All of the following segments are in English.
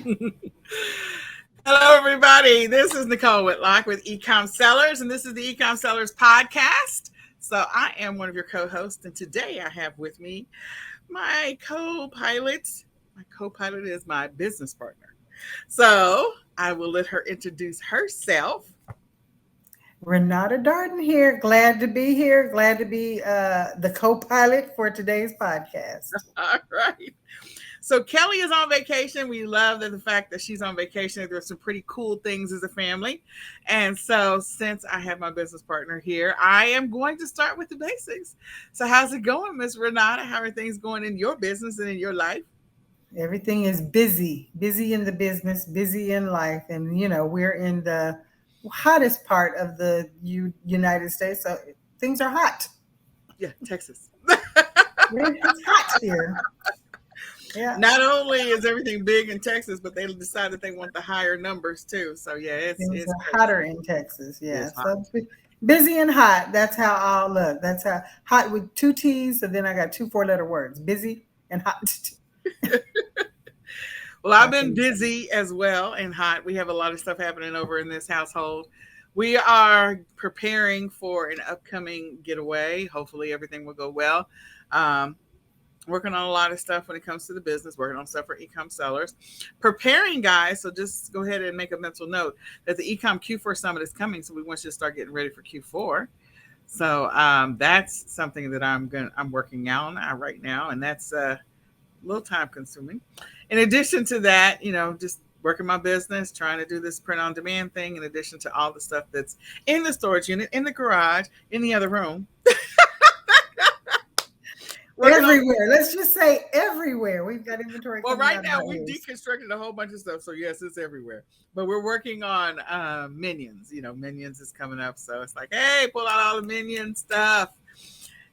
Hello, everybody. This is Nicole Whitlock with eCom Sellers, and this is the eCom Sellers podcast. So, I am one of your co hosts, and today I have with me my co pilot. My co pilot is my business partner. So, I will let her introduce herself. Renata Darden here. Glad to be here. Glad to be the co-pilot for today's podcast. All right. So Kelly is on vacation. We love the fact that she's on vacation. There's some pretty cool things as a family. And so since I have my business partner here, I am going to start with the basics. So how's it going, Miss Renata? How are things going in your business and in your life? Everything is busy, busy in the business, busy in life, and we're in the hottest part of the United States, so things are hot. Yeah, Texas. It's hot here. Yeah, Not only is everything big in Texas, but they decided they want the higher numbers too. So yeah, things it's are crazy. hotter in Texas. Yeah, It's hot. so busy and hot. That's how I'll look. That's how hot with two T's. So then I got two four-letter words: busy and hot. Well, I've That's been what you say. busy as well and hot. We have a lot of stuff happening over in this household. We are preparing for an upcoming getaway. Hopefully, everything will go well. Um, Working on a lot of stuff when it comes to the business, working on stuff for ecom sellers. Preparing, guys. So just go ahead and make a mental note that the ecom Q4 summit is coming. So we want you to start getting ready for Q4. So that's something that I'm working on right now, and that's a little time consuming. In addition to that, just working my business, trying to do this print on demand thing, in addition to all the stuff that's in the storage unit, in the garage, in the other room, working on. Everywhere. Let's just say everywhere. We've got inventory Well, coming right out of now our we ears. deconstructed a whole bunch of stuff, so yes, it's everywhere. But we're working on Minions. Minions is coming up, so it's like, hey, pull out all the Minion stuff.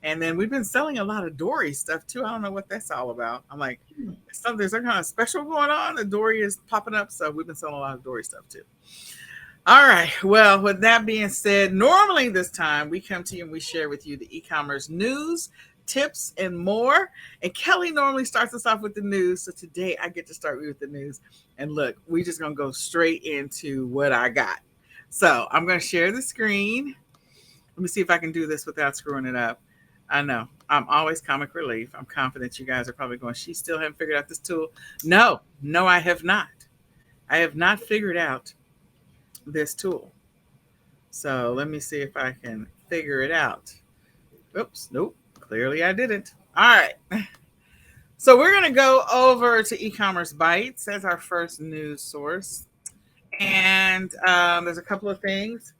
And then we've been selling a lot of Dory stuff too. I don't know what that's all about. I'm like, there's some kind of special going on. The Dory is popping up, so we've been selling a lot of Dory stuff too. All right. Well, with that being said, normally this time we come to you and we share with you the e-commerce news, tips, and more. And Kelly normally starts us off with the news. So today I get to start with the news. And look, we're just going to go straight into what I got. So I'm going to share the screen. Let me see if I can do this without screwing it up. I know. I'm always comic relief. I'm confident you guys are probably going, she still haven't figured out this tool. No, I have not. I have not figured out this tool. So let me see if I can figure it out. Oops, nope. Clearly I didn't. All right. So we're going to go over to e-commerce bites as our first news source. And there's a couple of things.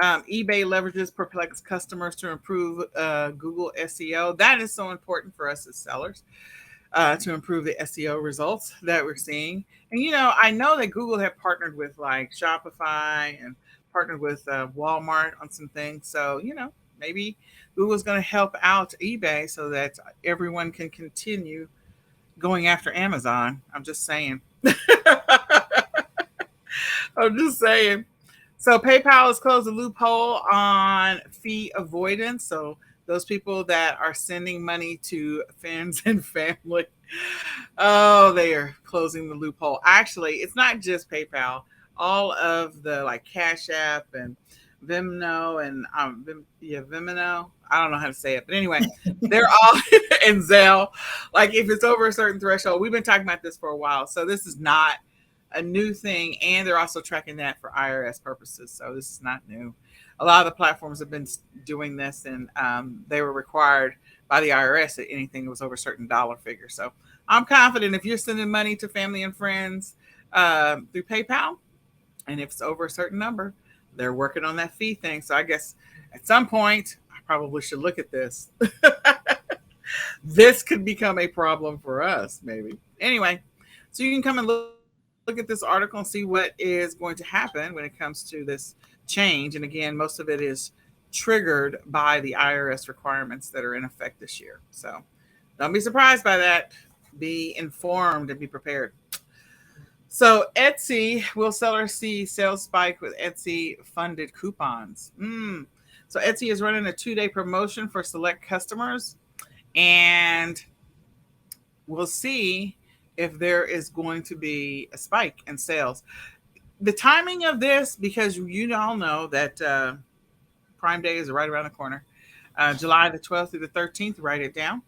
eBay leverages perplexed customers to improve Google SEO. That is so important for us as sellers to improve the SEO results that we're seeing. And I know that Google have partnered with like Shopify and partnered with Walmart on some things. So maybe Google's going to help out eBay so that everyone can continue going after Amazon. I'm just saying. I'm just saying. So PayPal has closed a loophole on fee avoidance. So those people that are sending money to friends and family, oh, they are closing the loophole. Actually, it's not just PayPal. All of the like Cash App and Vimeo and Vimeo. I don't know how to say it, but anyway, they're all in Zelle. Like if it's over a certain threshold, we've been talking about this for a while. So this is not a new thing, and they're also tracking that for IRS purposes. So this is not new. A lot of the platforms have been doing this, and they were required by the IRS that anything that was over a certain dollar figure. So I'm confident if you're sending money to family and friends through PayPal, and if it's over a certain number, they're working on that fee thing. So I guess at some point, I probably should look at this. This could become a problem for us, maybe. Anyway, so you can come and look at this article and see what is going to happen when it comes to this change. And again, most of it is triggered by the IRS requirements that are in effect this year. So don't be surprised by that. Be informed and be prepared. So Etsy, will sellers see sales spike with Etsy funded coupons? So Etsy is running a 2-day promotion for select customers, and we'll see if there is going to be a spike in sales. The timing of this, because you all know that Prime Day is right around the corner. July the 12th through the 13th, write it down.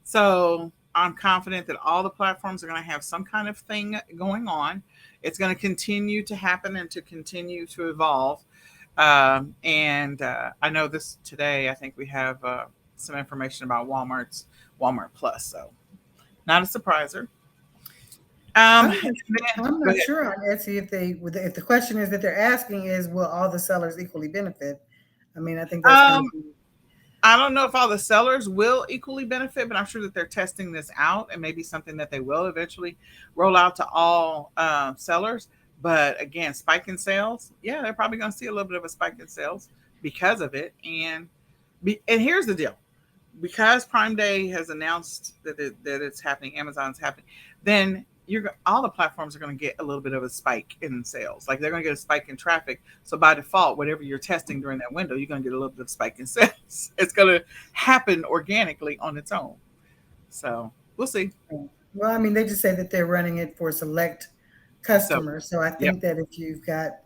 So I'm confident that all the platforms are going to have some kind of thing going on. It's going to continue to happen and to continue to evolve. And I know this today. I think we have some information about Walmart Plus. So not a surpriser. I'm Um, not, I'm Go not ahead. sure on Etsy if the question is that they're asking is will all the sellers equally benefit? I mean, I think that's going to Um, be I don't know if all the sellers will equally benefit, but I'm sure that they're testing this out and maybe something that they will eventually roll out to all sellers. But again, spike in sales, yeah, they're probably going to see a little bit of a spike in sales because of it. And here's the deal: because Prime Day has announced that it's happening, Amazon's happening, then all the platforms are going to get a little bit of a spike in sales. Like they're going to get a spike in traffic. So by default, whatever you're testing during that window, you're going to get a little bit of spike in sales. It's going to happen organically on its own. So we'll see. well. I mean, they just say that they're running it for select So customers. So I yep, think that if you've got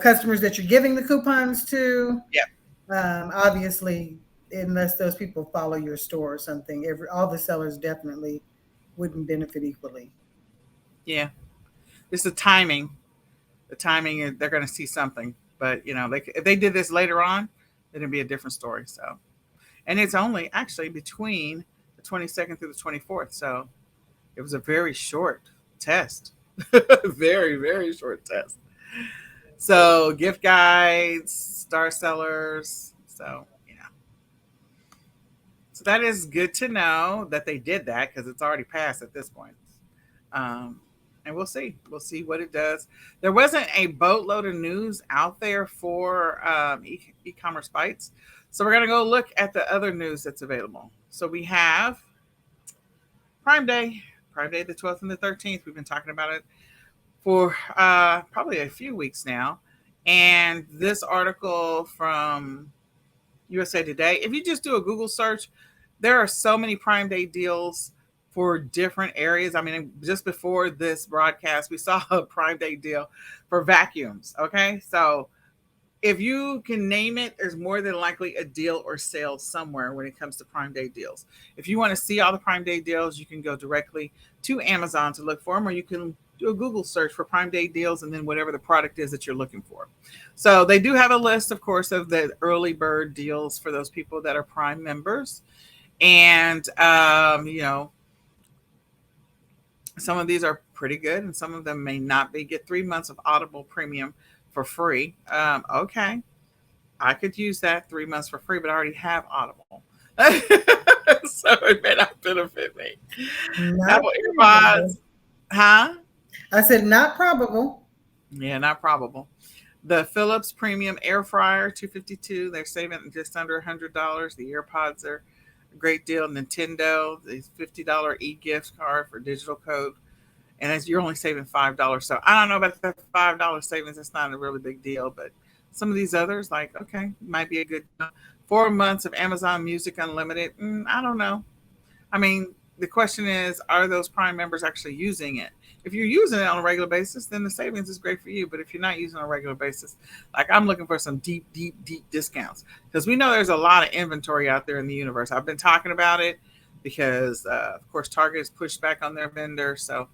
customers that you're giving the coupons to, yep, obviously, unless those people follow your store or something, all the sellers definitely wouldn't benefit equally. yeah. It's the timing. The timing is they're going to see something, but if they did this later on, then it'd be a different story. So, and it's only actually between the 22nd through the 24th. So it was a very short test. Very, very short test. So gift guides, star sellers. So that is good to know that they did that because it's already passed at this point. Um, and we'll see. We'll see what it does. There wasn't a boatload of news out there for e-commerce bites. So we're going to go look at the other news that's available. So we have Prime Day, Prime Day the 12th and the 13th. We've been talking about it for probably a few weeks now. And this article from USA Today, if you just do a Google search, there are so many Prime Day deals for different areas. I mean, just before this broadcast, we saw a Prime Day deal for vacuums. Okay. So if you can name it, there's more than likely a deal or sale somewhere when it comes to Prime Day deals. If you want to see all the Prime Day deals, you can go directly to Amazon to look for them, or you can do a Google search for Prime Day deals and then whatever the product is that you're looking for. So they do have a list, of course, of the early bird deals for those people that are Prime members. And, some of these are pretty good and some of them may not be. Get 3 months of Audible Premium for free. Okay. I could use that 3 months for free, but I already have Audible. So it may not benefit me. Not Apple probable. AirPods, huh? I said not probable. Yeah, not probable. The Philips Premium Air Fryer 252, they're saving just under $100. The AirPods are a great deal. Nintendo, the $50 e-gift card for digital code. And as you're only saving $5. So I don't know about the $5 savings. It's not a really big deal, but some of these others, like, okay, might be a good deal. 4 months of Amazon Music Unlimited. I don't know. I mean, the question is, are those Prime members actually using it? If you're using it on a regular basis, then the savings is great for you. But if you're not using it on a regular basis, like I'm looking for some deep, deep, deep discounts because we know there's a lot of inventory out there in the universe. I've been talking about it because, of course, Target has pushed back on their vendor. So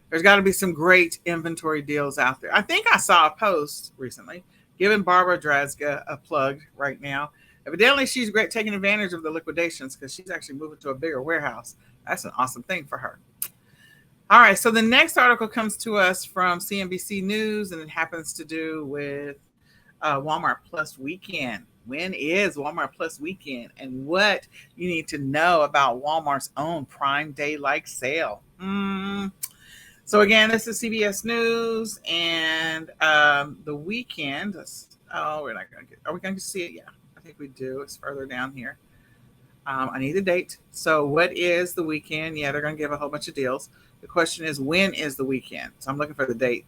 there's got to be some great inventory deals out there. I think I saw a post recently giving Barbara Drazga a plug right now. Evidently, she's great taking advantage of the liquidations because she's actually moving to a bigger warehouse. That's an awesome thing for her. All right, so the next article comes to us from CNBC News, and it happens to do with Walmart Plus Weekend. When is Walmart Plus Weekend, and what you need to know about Walmart's own Prime Day like sale? So again, this is CBS News, and the weekend. We're not going to get. Are we going to see it? Yeah, I think we do. It's further down here. I need a date. So what is the weekend? Yeah, they're going to give a whole bunch of deals. The question is, when is the weekend? So I'm looking for the date.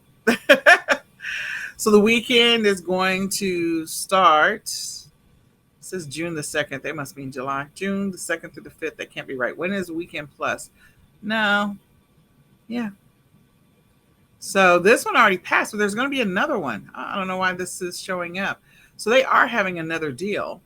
So the weekend is going to start. This is June the 2nd. They must mean July. June the 2nd through the 5th. That can't be right. When is Weekend Plus? No. Yeah. So this one already passed, but there's going to be another one. I don't know why this is showing up. So they are having another deal.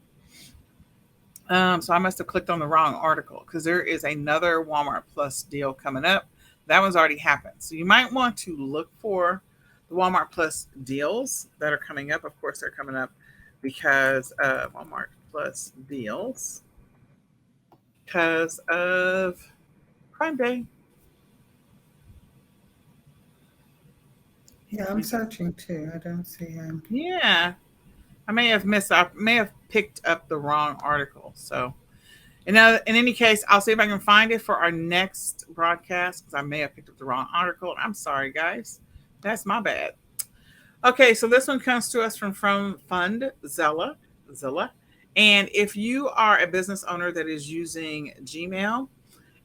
So I must have clicked on the wrong article because there is another Walmart Plus deal coming up. That one's already happened. So you might want to look for the Walmart Plus deals that are coming up. Of course, they're coming up because of Walmart Plus deals because of Prime Day. Yeah, I'm searching too. I don't see him. Yeah, I may have missed. I may have picked up the wrong article. So, in any case, I'll see if I can find it for our next broadcast because I may have picked up the wrong article. I'm sorry, guys. That's my bad. Okay, so this one comes to us from Fund Zilla. And if you are a business owner that is using Gmail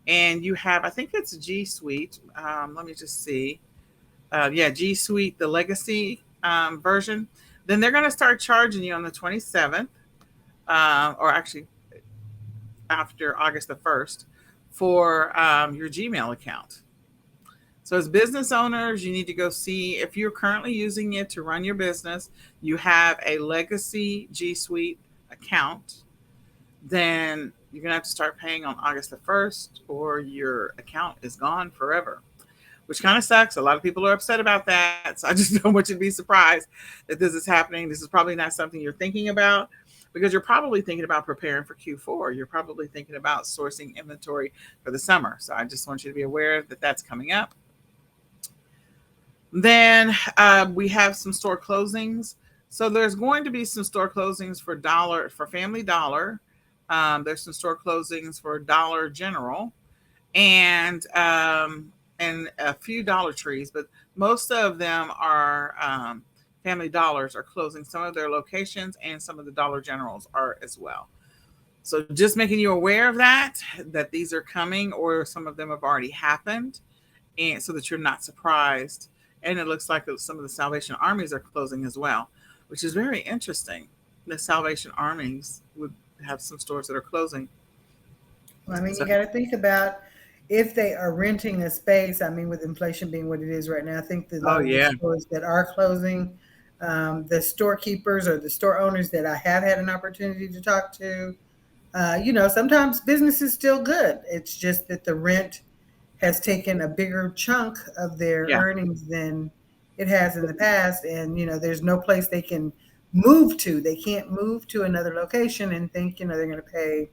and you have, I think it's G Suite. Let me just see. Yeah, G Suite, the legacy version. Then they're going to start charging you on the 27th, or actually after August the 1st, for your Gmail account. So, as business owners, you need to go see if you're currently using it to run your business, you have a legacy G Suite account, then you're going to have to start paying on August the 1st, or your account is gone forever, which kind of sucks. A lot of people are upset about that. So, I just don't want you to be surprised that this is happening. This is probably not something you're thinking about because you're probably thinking about preparing for Q4. You're probably thinking about sourcing inventory for the summer. So, I just want you to be aware that that's coming up. Then we have some store closings. So there's going to be some store closings for Family Dollar. There's some store closings for Dollar General, and a few Dollar Trees, but most of them are Family Dollars are closing some of their locations, and some of the Dollar Generals are as well. So just making you aware of that these are coming, or some of them have already happened, and so that you're not surprised. And it looks like some of the Salvation Armies are closing as well, which is very interesting. The Salvation Armies would have some stores that are closing. Well, I mean, you So, got to think about if they are renting a space. I mean, with inflation being what it is right now, I think that a oh lot of the yeah, stores that are closing, the storekeepers or the store owners that I have had an opportunity to talk to, sometimes business is still good. It's just that the rent has taken a bigger chunk of their yeah, earnings than it has in the past. And, there's no place they can move to. They can't move to another location and think, they're going to pay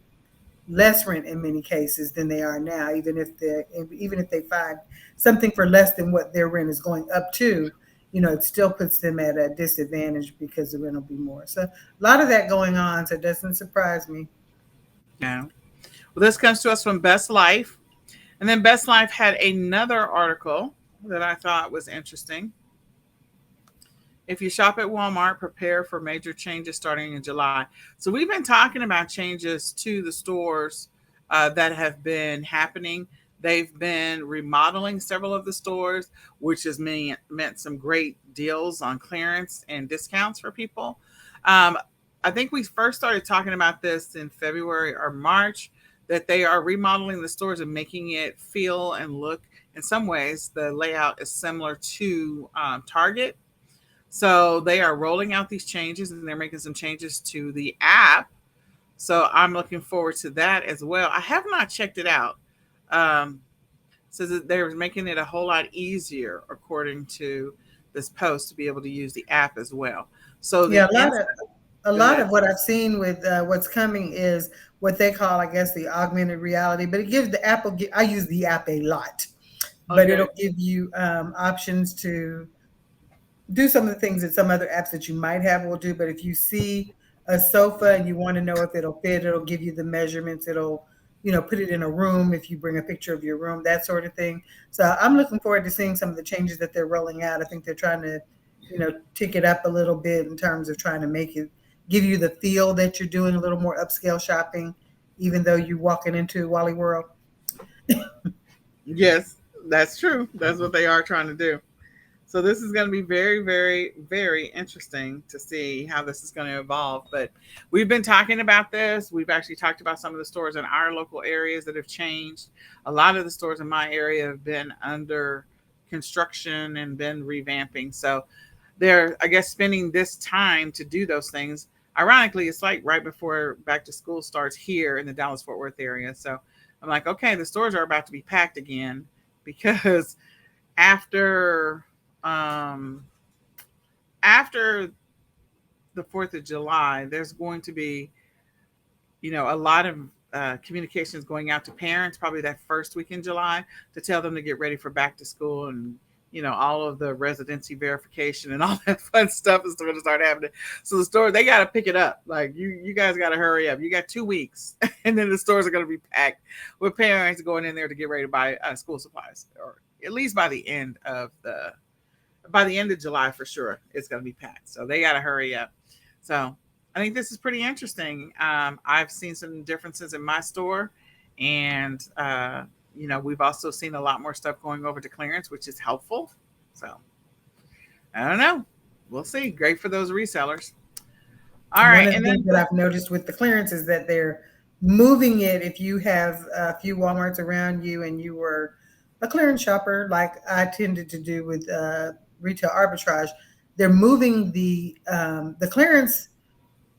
less rent in many cases than they are now, even if they find something for less than what their rent is going up to. It still puts them at a disadvantage because the rent will be more. So a lot of that going on. So it doesn't surprise me. yeah. Well, this comes to us from Best Life, and then Best Life had another article that I thought was interesting. If you shop at Walmart, prepare for major changes starting in July. So we've been talking about changes to the stores that have been happening. They've been remodeling several of the stores, which has meant some great deals on clearance and discounts for people. Um, I think we first started talking about this in February or March, that they are remodeling the stores and making it feel and look, in some ways, the layout is similar to Target. So they are rolling out these changes, and they're making some changes to the app. So I'm looking forward to that as well. I have not checked it out. Um, Says that they're making it a whole lot easier, according to this post, to be able to use the app as well. So Yeah, the instant, a go lot ahead. of what I've seen with what's coming is what they call, I guess, the augmented reality. But it gives the Apple. I use the app a lot, but Okay. it'll give you options to do some of the things that some other apps that you might have will do. But if you see a sofa and you want to know if it'll fit, it'll give you the measurements. It'll, put it in a room if you bring a picture of your room, that sort of thing. So I'm looking forward to seeing some of the changes that they're rolling out. I think they're trying to, tick it up a little bit in terms of trying to make it give you the feel that you're doing a little more upscale shopping, even though you're walking into Wally World. Yes, that's true. That's what they are trying to do. So this is going to be very, very, very interesting to see how this is going to evolve. But we've been talking about this. We've actually talked about some of the stores in our local areas that have changed. A lot of the stores in my area have been under construction and been revamping. So they're, I guess, spending this time to do those things. Ironically, it's like right before back to school starts here in the Dallas Fort Worth area. So I'm like, okay, the stores are about to be packed again because after um, after the 4th of July, there's going to be, a lot of communications going out to parents probably that first week in July to tell them to get ready for back to school and all of the residency verification and all that fun stuff is going to start happening. So the store, they got to pick it up. Like you guys got to hurry up. You got 2 weeks, and then the stores are going to be packed with parents going in there to get ready to buy school supplies, or at least by the end of July for sure, it's going to be packed. So they got to hurry up. So I think this is pretty interesting. I've seen some differences in my store, and we've also seen a lot more stuff going over to clearance, which is helpful. So I don't know. We'll see. Great for those resellers. All One right. of the And things then that I've noticed with the clearance is that they're moving it. If you have a few Walmarts around you and you were a clearance shopper, like I tended to do with retail arbitrage, they're moving the clearance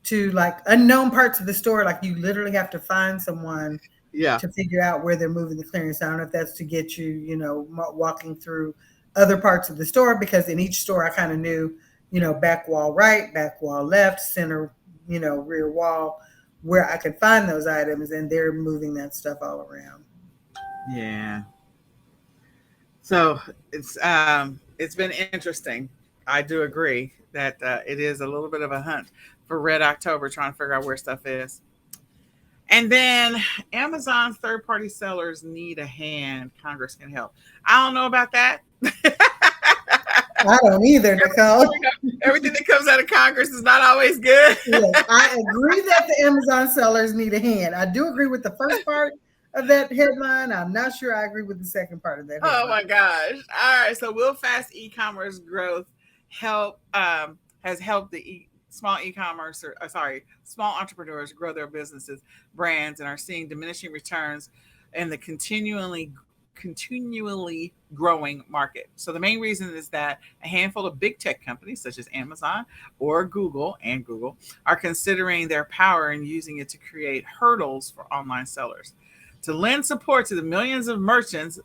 to like unknown parts of the store. Like you literally have to find someone yeah. to figure out where they're moving the clearance. I don't know if that's to get you, walking through other parts of the store, because in each store I kind of knew, back wall right, back wall left, center, rear wall, where I could find those items, and they're moving that stuff all around. Yeah. So it's been interesting. I do agree that it is a little bit of a hunt for Red October, trying to figure out where stuff is. And then Amazon's third party sellers need a hand. Congress can help. I don't know about that. I don't either, Nicole. Everything that comes out of Congress is not always good. Yes, I agree that the Amazon sellers need a hand. I do agree with the first part of that headline. I'm not sure I agree with the second part of that headline. Oh my gosh. All right. So will fast e-commerce growth help has helped the small e-commerce small entrepreneurs grow their businesses, brands, and are seeing diminishing returns in the continually growing market. So the main reason is that a handful of big tech companies such as Amazon or Google are considering their power and using it to create hurdles for online sellers. To lend support to the millions of merchants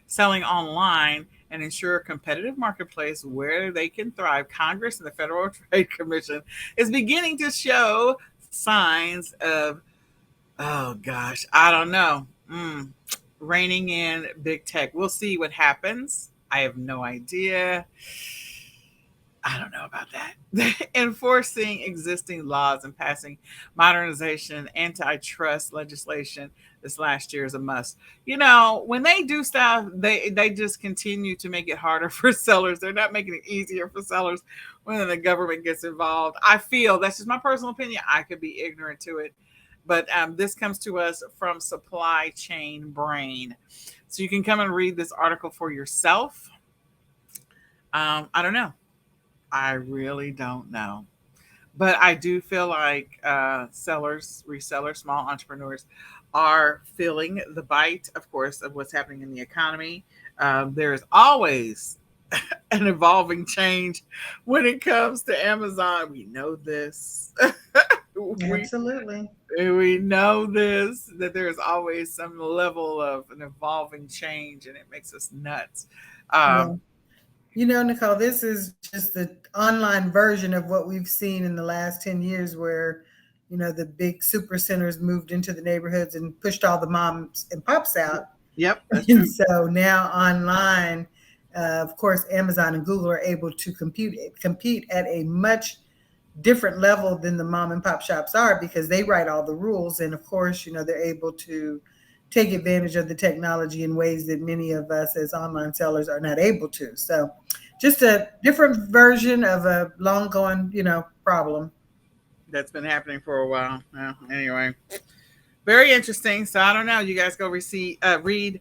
selling online and ensure a competitive marketplace where they can thrive, Congress and the Federal Trade Commission is beginning to show signs of, oh gosh, I don't know, reining in big tech. We'll see what happens. I have no idea. I don't know about that. Enforcing existing laws and passing modernization, antitrust legislation this last year is a must. When they do stuff, they just continue to make it harder for sellers. They're not making it easier for sellers when the government gets involved. I feel that's just my personal opinion. I could be ignorant to it. But this comes to us from Supply Chain Brain. So you can come and read this article for yourself. I don't know. I really don't know. But I do feel like sellers, resellers, small entrepreneurs are feeling the bite, of course, of what's happening in the economy. There is always an evolving change when it comes to Amazon. We know this. Absolutely. We know this, that there is always some level of an evolving change, and it makes us nuts. Yeah. Nicole, this is just the online version of what we've seen in the last 10 years where, the big super centers moved into the neighborhoods and pushed all the moms and pops out. Yep. That's And true. so now online, of course, Amazon and Google are able to compete at a much different level than the mom and pop shops are, because they write all the rules. And of course, they're able to take advantage of the technology in ways that many of us as online sellers are not able to. So just a different version of a long going, problem. That's been happening for a while. Well, anyway, very interesting. So I don't know. You guys go read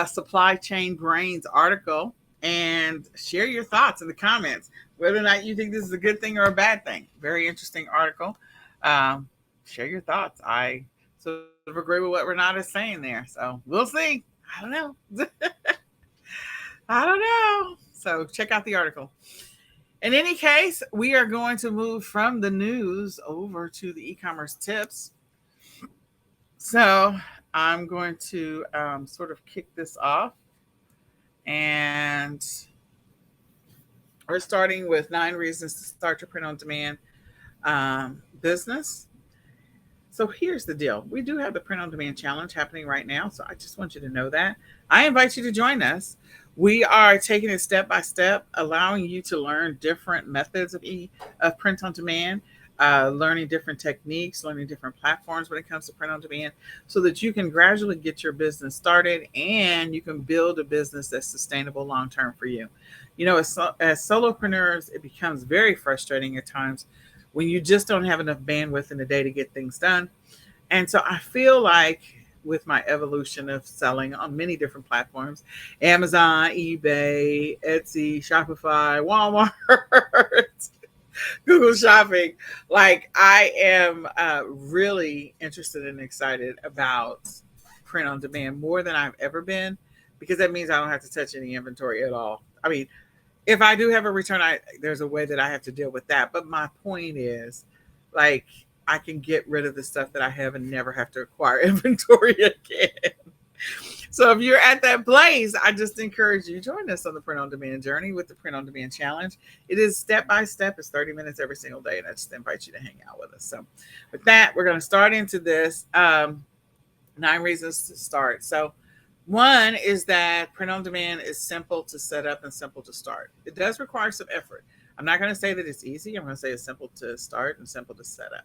Supply Chain Brain's article. and share your thoughts in the comments, whether or not you think this is a good thing or a bad thing. Very interesting article. Um, Share your thoughts. I sort of agree with what Renata is saying there. So we'll see. I don't know. I don't know. So check out the article. In any case, we are going to move from the news over to the e-commerce tips. So I'm going to sort of kick this off, and we're starting with 9 reasons to start your print on demand business. So here's the deal. We do have the print on demand challenge happening right now. So I just want you to know that. I invite you to join us. We are taking it step by step, allowing you to learn different methods of print on demand, learning different techniques, learning different platforms when it comes to print on demand, so that you can gradually get your business started and you can build a business that's sustainable long term for you. You know, as solopreneurs, it becomes very frustrating at times when you just don't have enough bandwidth in the day to get things done. And so I feel like with my evolution of selling on many different platforms, Amazon, eBay, Etsy, Shopify, Walmart, Google Shopping, like I am really interested and excited about print on demand more than I've ever been, because that means I don't have to touch any inventory at all. I mean, if I do have a return, there's a way that I have to deal with that. But my point is, like, I can get rid of the stuff that I have and never have to acquire inventory again. So if you're at that place, I just encourage you to join us on the print on demand journey with the print on demand challenge. It is step by step. It's 30 minutes every single day, and I just invite you to hang out with us. So with that, we're going to start into this 9 reasons to start. So one is that print on demand is simple to set up and simple to start. It does require some effort. I'm not going to say that it's easy. I'm going to say it's simple to start and simple to set up.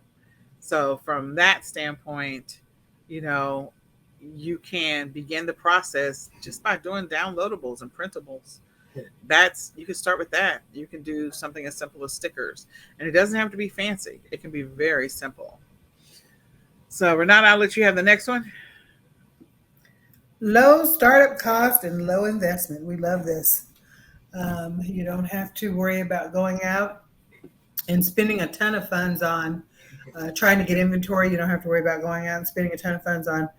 So from that standpoint, you know, you can begin the process just by doing downloadables and printables. That's, you can start with that. You can do something as simple as stickers, and it doesn't have to be fancy. It can be very simple. So Renata, I'll let you have the next one. Low startup cost and low investment. We love this. You don't have to worry about going out and spending a ton of funds on trying to get inventory. You don't have to worry about going out and spending a ton of funds on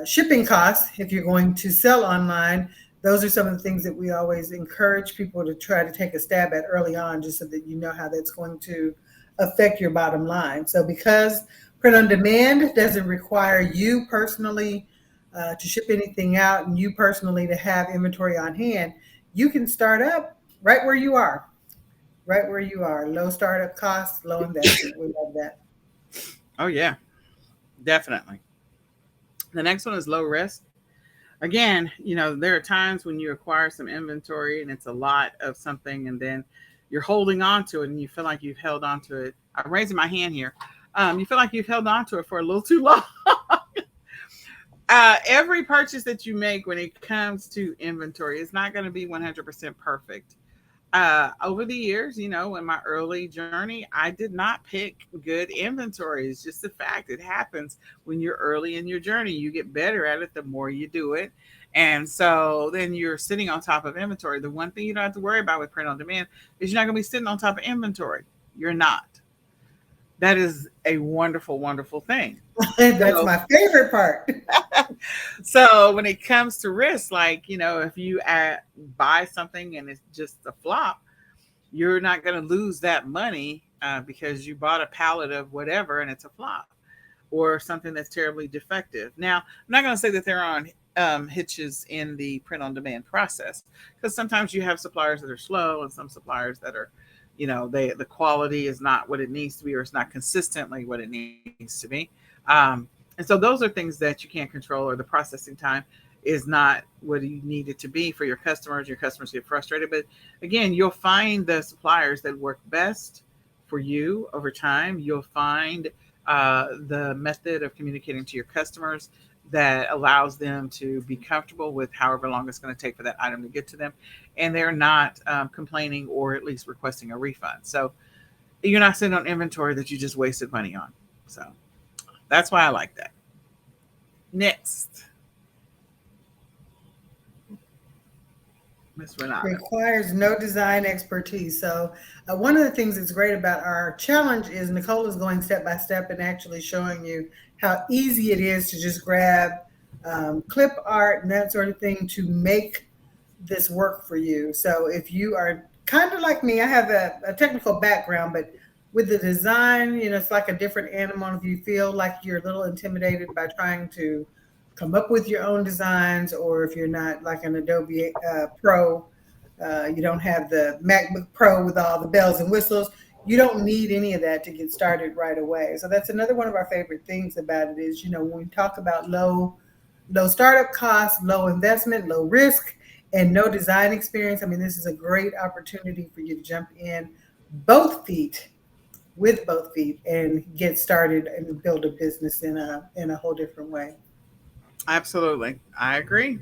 shipping costs if you're going to sell online. Those are some of the things that we always encourage people to try to take a stab at early on, just so that you know how that's going to affect your bottom line. So because print on demand doesn't require you personally to ship anything out and you personally to have inventory on hand, you can start up right where you are. Right where you are. Low startup costs, low investment. We love that. Oh yeah, definitely. The next one is low risk. Again, you know, there are times when you acquire some inventory and it's a lot of something, and then you're holding on to it and you feel like you've held on to it. I'm raising my hand here. You feel like you've held on to it for a little too long. Every purchase that you make when it comes to inventory is not going to be 100% perfect. Over the years, you know, in my early journey, I did not pick good inventory. It's just a fact. It happens when you're early in your journey. You get better at it the more you do it. And so then you're sitting on top of inventory. The one thing you don't have to worry about with print on demand is you're not going to be sitting on top of inventory. You're not. That is a wonderful, wonderful thing. That's So, my favorite part. so when it comes to risk, like, you know, if you buy something and it's just a flop, you're not going to lose that money because you bought a pallet of whatever and it's a flop, or something that's terribly defective. Now, I'm not going to say that there aren't hitches in the print on demand process, because sometimes you have suppliers that are slow and some suppliers that are, you know, the quality is not what it needs to be, or it's not consistently what it needs to be. And so those are things that you can't control, or the processing time is not what you need it to be for your customers. Your customers get frustrated. But again, you'll find the suppliers that work best for you over time. You'll find the method of communicating to your customers that allows them to be comfortable with however long it's going to take for that item to get to them. And they're not complaining or at least requesting a refund. So you're not sitting on inventory that you just wasted money on. So that's why I like that. Next. Miss Renata. Requires no design expertise. So, one of the things that's great about our challenge is Nicole is going step by step and actually showing you how easy it is to just grab clip art and that sort of thing to make this work for you. So, if you are kind of like me, I have a technical background, but with the design, it's like a different animal. If you feel like you're a little intimidated by trying to come up with your own designs, or if you're not like an Adobe Pro, you don't have the MacBook Pro with all the bells and whistles. You don't need any of that to get started right away. So that's another one of our favorite things about it is, when we talk about low startup costs, low investment, low risk, and no design experience. I mean, this is a great opportunity for you to jump in both feet with both feet and get started and build a business in a whole different way. Absolutely. I agree.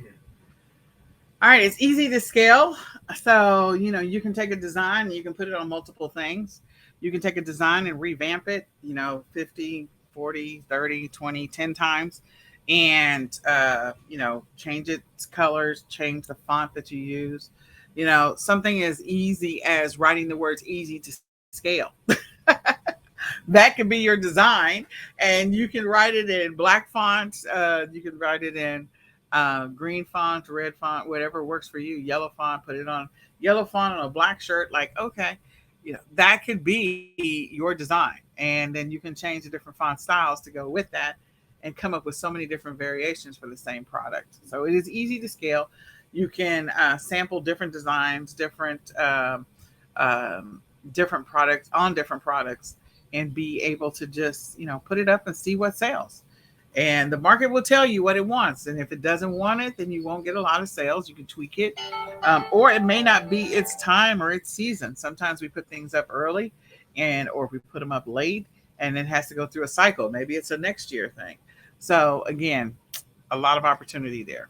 All right, it's easy to scale. So, you can take a design and you can put it on multiple things. You can take a design and revamp it, 50, 40, 30, 20, 10 times and, change its colors, change the font that you use. Something as easy as writing the words easy to scale. That could be your design, and you can write it in black font. You can write it in green font, red font, whatever works for you. Yellow font, put it on yellow font on a black shirt. Like, okay, that could be your design, and then you can change the different font styles to go with that, and come up with so many different variations for the same product. So it is easy to scale. You can sample different designs, different products on different products, and be able to just put it up and see what sells. And the market will tell you what it wants, and if it doesn't want it, then you won't get a lot of sales. You can tweak it, or it may not be its time or its season. Sometimes we put things up early, and or we put them up late, and it has to go through a cycle. Maybe it's a next year thing. So again, a lot of opportunity there.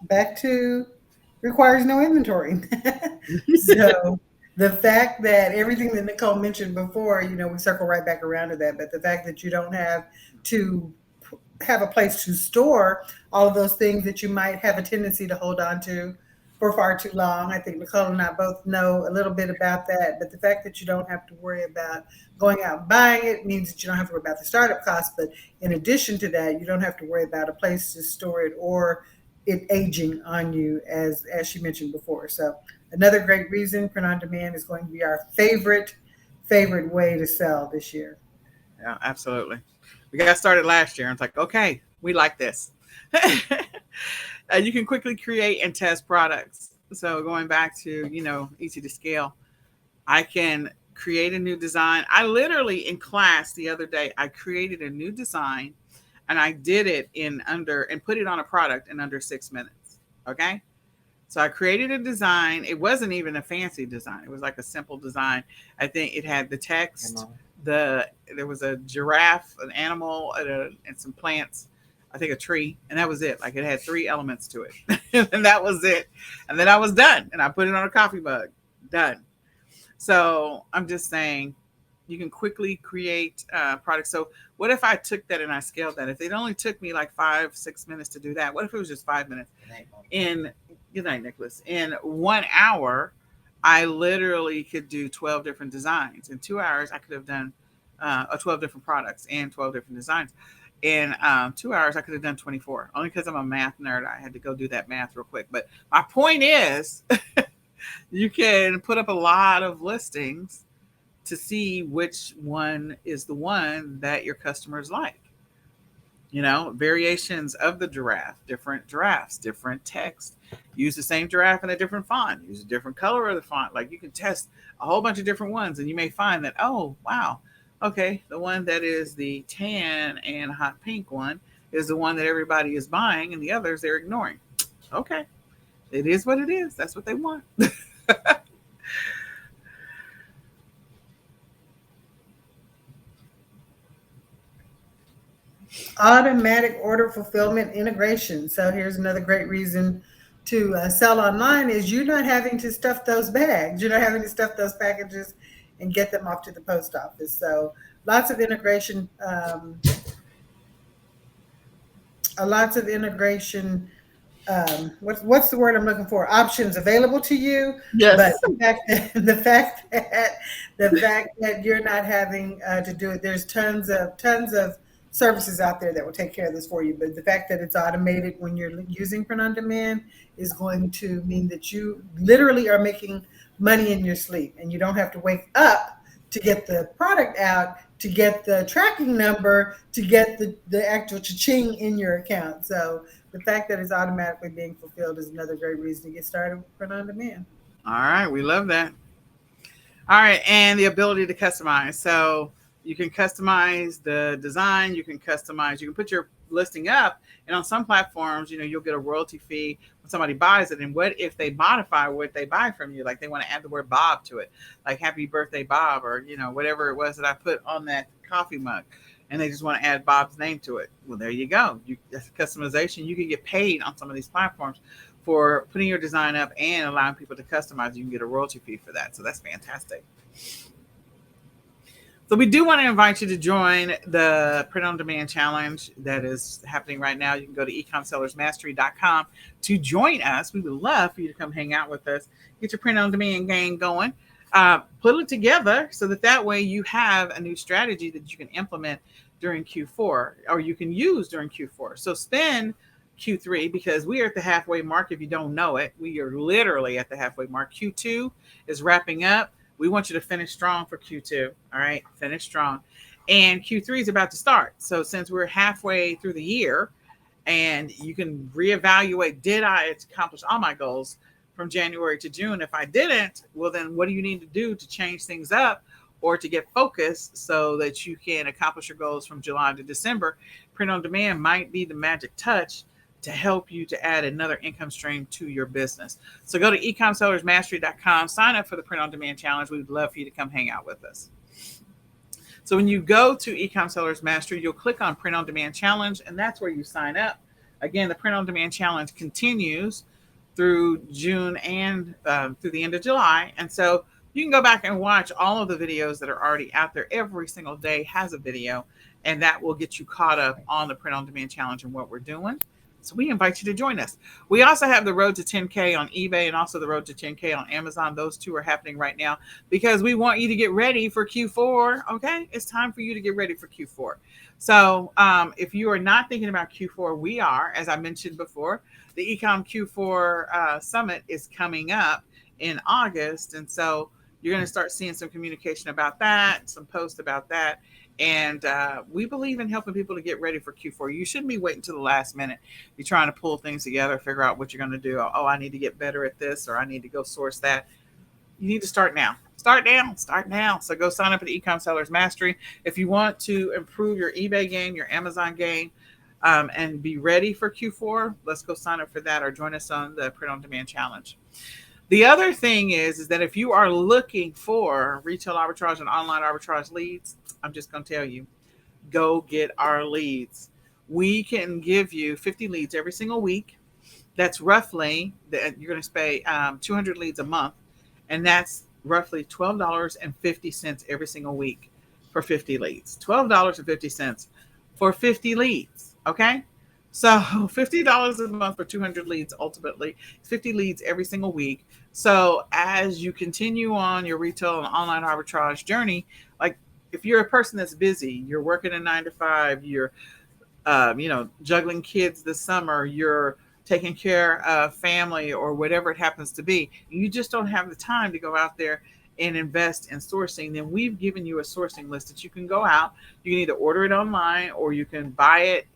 Back to requires no inventory. So the fact that everything that Nicole mentioned before, we circle right back around to that, but the fact that you don't have to have a place to store all of those things that you might have a tendency to hold on to for far too long. I think Nicole and I both know a little bit about that, but the fact that you don't have to worry about going out and buying it means that you don't have to worry about the startup costs. But in addition to that, you don't have to worry about a place to store it or it aging on you, as she mentioned before. So another great reason print on demand is going to be our favorite way to sell this year. Yeah, absolutely. We got started last year, and it's like, okay, we like this. You can quickly create and test products. So going back to easy to scale, I can create a new design. I literally in class the other day I created a new design, and I did it in under and put it on a product in under 6 minutes. Okay. So I created a design. It wasn't even a fancy design. It was like a simple design. I think it had the text, there was a giraffe, an animal, and some plants. I think a tree, and that was it. Like it had three elements to it, and that was it. And then I was done, and I put it on a coffee mug. Done. So I'm just saying, you can quickly create products. So what if I took that and I scaled that? If it only took me like 5, 6 minutes to do that, what if it was just 5 minutes? In Good night, Nicholas. In 1 hour, I literally could do 12 different designs. In 2 hours, I could have done 12 different products and 12 different designs. In 2 hours, I could have done 24. Only because I'm a math nerd, I had to go do that math real quick. But my point is, you can put up a lot of listings to see which one is the one that your customers like. Variations of the giraffe, different giraffes, different text. Use the same giraffe in a different font. Use a different color of the font. Like you can test a whole bunch of different ones, and you may find that, oh wow, okay, the one that is the tan and hot pink one is the one that everybody is buying, and the others they're ignoring. Okay, it is what it is. That's what they want. Automatic order fulfillment integration. So here's another great reason to sell online is you're not having to stuff those bags. You're not having to stuff those packages and get them off to the post office. So lots of integration, lots of integration what's the word I'm looking for? Options available to you, but Yes. the fact that you're not having to do it, there's tons of services out there that will take care of this for you. But the fact that it's automated when you're using print on demand is going to mean that you literally are making money in your sleep, and you don't have to wake up to get the product out, to get the tracking number, to get the actual cha-ching in your account. So the fact that it's automatically being fulfilled is another great reason to get started with print on demand. All right, we love that. All right, and the ability to customize. So you can customize the design, you can put your listing up, and on some platforms, you'll get a royalty fee when somebody buys it. And what if they modify what they buy from you? Like they want to add the word Bob to it, like happy birthday Bob, or whatever it was that I put on that coffee mug. And they just want to add Bob's name to it. Well, there you go. That's customization. You can get paid on some of these platforms for putting your design up and allowing people to customize. You can get a royalty fee for that. So that's fantastic. So we do want to invite you to join the Print on Demand Challenge that is happening right now. You can go to ecomsellersmastery.com to join us. We would love for you to come hang out with us, get your print on demand game going, put it together so that way you have a new strategy that you can implement during Q4, or you can use during Q4. So spend Q3, because we are at the halfway mark. If you don't know it, we are literally at the halfway mark. Q2 is wrapping up. We want you to finish strong for Q2. All right, finish strong. And Q3 is about to start. So since we're halfway through the year, and you can reevaluate, did I accomplish all my goals from January to June? If I didn't, well, then what do you need to do to change things up or to get focused so that you can accomplish your goals from July to December? Print on demand might be the magic touch to help you to add another income stream to your business. So go to ecomsellersmastery.com, sign up for the Print on Demand Challenge. We'd love for you to come hang out with us. So when you go to Ecom Sellers Mastery, you'll click on Print on Demand Challenge, and that's where you sign up. Again, the Print on Demand Challenge continues through June and through the end of July. And so you can go back and watch all of the videos that are already out there. Every single day has a video, and that will get you caught up on the Print on Demand Challenge and what we're doing. So we invite you to join us. We also have the Road to 10K on eBay and also the Road to 10K on Amazon. Those two are happening right now because we want you to get ready for Q4. Okay, it's time for you to get ready for Q4. So if you are not thinking about Q4, we are, as I mentioned before, the eCom Q4 Summit is coming up in August. And so you're going to start seeing some communication about that, some posts about that. And we believe in helping people to get ready for Q4. You shouldn't be waiting to the last minute. You're trying to pull things together, figure out what you're going to do. Oh, I need to get better at this, or I need to go source that. You need to start now. Start now. So go sign up at Ecom Sellers Mastery. If you want to improve your eBay game, your Amazon game, and be ready for Q4, let's go sign up for that, or join us on the Print on Demand Challenge. The other thing is that if you are looking for retail arbitrage and online arbitrage leads, I'm just going to tell you, go get our leads. We can give you 50 leads every single week. That's roughly, you're going to pay 200 leads a month, and that's roughly $12.50 every single week for 50 leads. $12.50 for 50 leads, okay? So $50 a month for 200 leads, ultimately 50 leads every single week. So as you continue on your retail and online arbitrage journey, like if you're a person that's busy, you're working a 9 to 5, you're juggling kids this summer, you're taking care of family or whatever it happens to be, you just don't have the time to go out there and invest in sourcing, then we've given you a sourcing list that you can go out. You can either order it online or you can buy it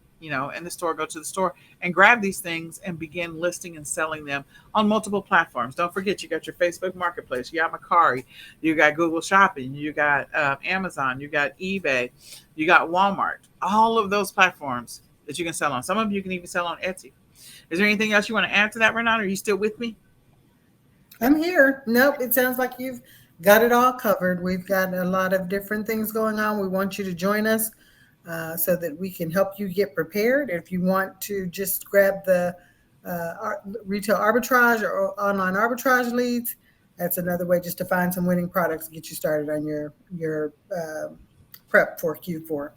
in the store, go to the store and grab these things and begin listing and selling them on multiple platforms. Don't forget, you got your Facebook Marketplace, you got Mercari, you got Google Shopping, you got Amazon, you got eBay, you got Walmart, all of those platforms that you can sell on. Some of you can even sell on Etsy. Is there anything else you want to add to that, Renata? Are you still with me? I'm here. Nope. It sounds like you've got it all covered. We've got a lot of different things going on. We want you to join us so that we can help you get prepared. If you want to just grab the retail arbitrage or online arbitrage leads, that's another way just to find some winning products and get you started on your prep for Q4.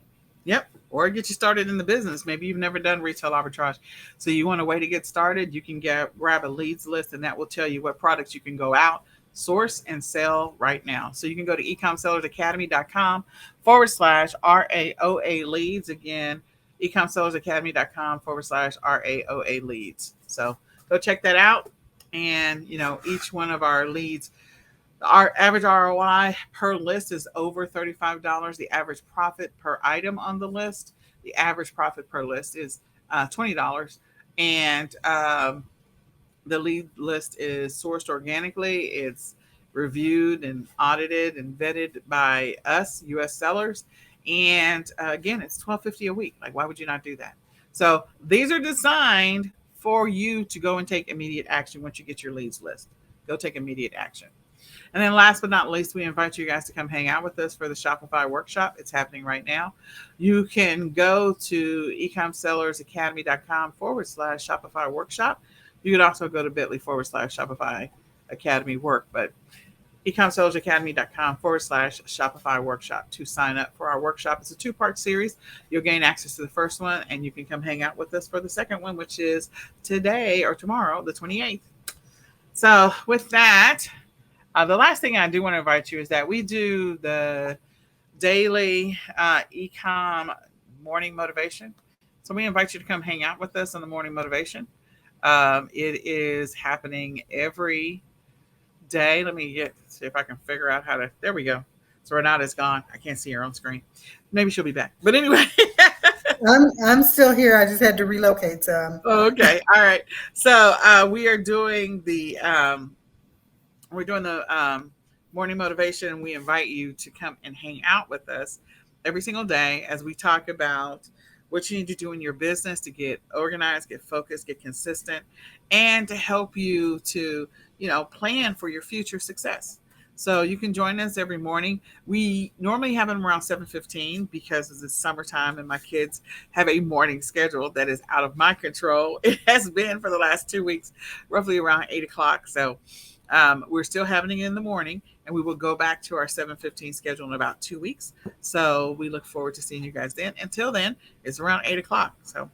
Yep. or get you started in the business. Maybe you've never done retail arbitrage. So you want a way to get started, you can grab a leads list, and that will tell you what products you can go out, source, and sell right now. So you can go to ecomsellersacademy.com/RAOA leads. Again, ecomsellersacademy.com/RAOA leads. So go check that out. And, each one of our leads, our average ROI per list is over $35. The average profit per item on the list, the average profit per list is $20. And the lead list is sourced organically. It's reviewed and audited and vetted by us, U.S. sellers. And again, it's $12.50 a week. Like, why would you not do that? So these are designed for you to go and take immediate action once you get your leads list. Go take immediate action. And then last but not least, we invite you guys to come hang out with us for the Shopify workshop. It's happening right now. You can go to ecomsellersacademy.com/Shopify workshop. You can also go to bit.ly/Shopify Academy work, but ecomsellersacademy.com/Shopify workshop to sign up for our workshop. It's a 2-part series. You'll gain access to the first one, and you can come hang out with us for the second one, which is today or tomorrow, the 28th. So with that, the last thing I do want to invite you is that we do the daily eCom morning motivation. So we invite you to come hang out with us on the morning motivation. It is happening every day. Let me see if I can figure out how to. There we go. So Renata's gone. I can't see her on screen. Maybe she'll be back. But anyway. I'm still here. I just had to relocate. So. Okay. All right. So we are doing the morning motivation, and we invite you to come and hang out with us every single day as we talk about what you need to do in your business to get organized, get focused, get consistent, and to help you to, plan for your future success. So you can join us every morning. We normally have them around 7:15 because it's summertime and my kids have a morning schedule that is out of my control. It has been for the last 2 weeks, roughly around 8 o'clock. So we're still having it in the morning, and we will go back to our 7:15 schedule in about 2 weeks. So we look forward to seeing you guys then. Until then, it's around 8 o'clock. So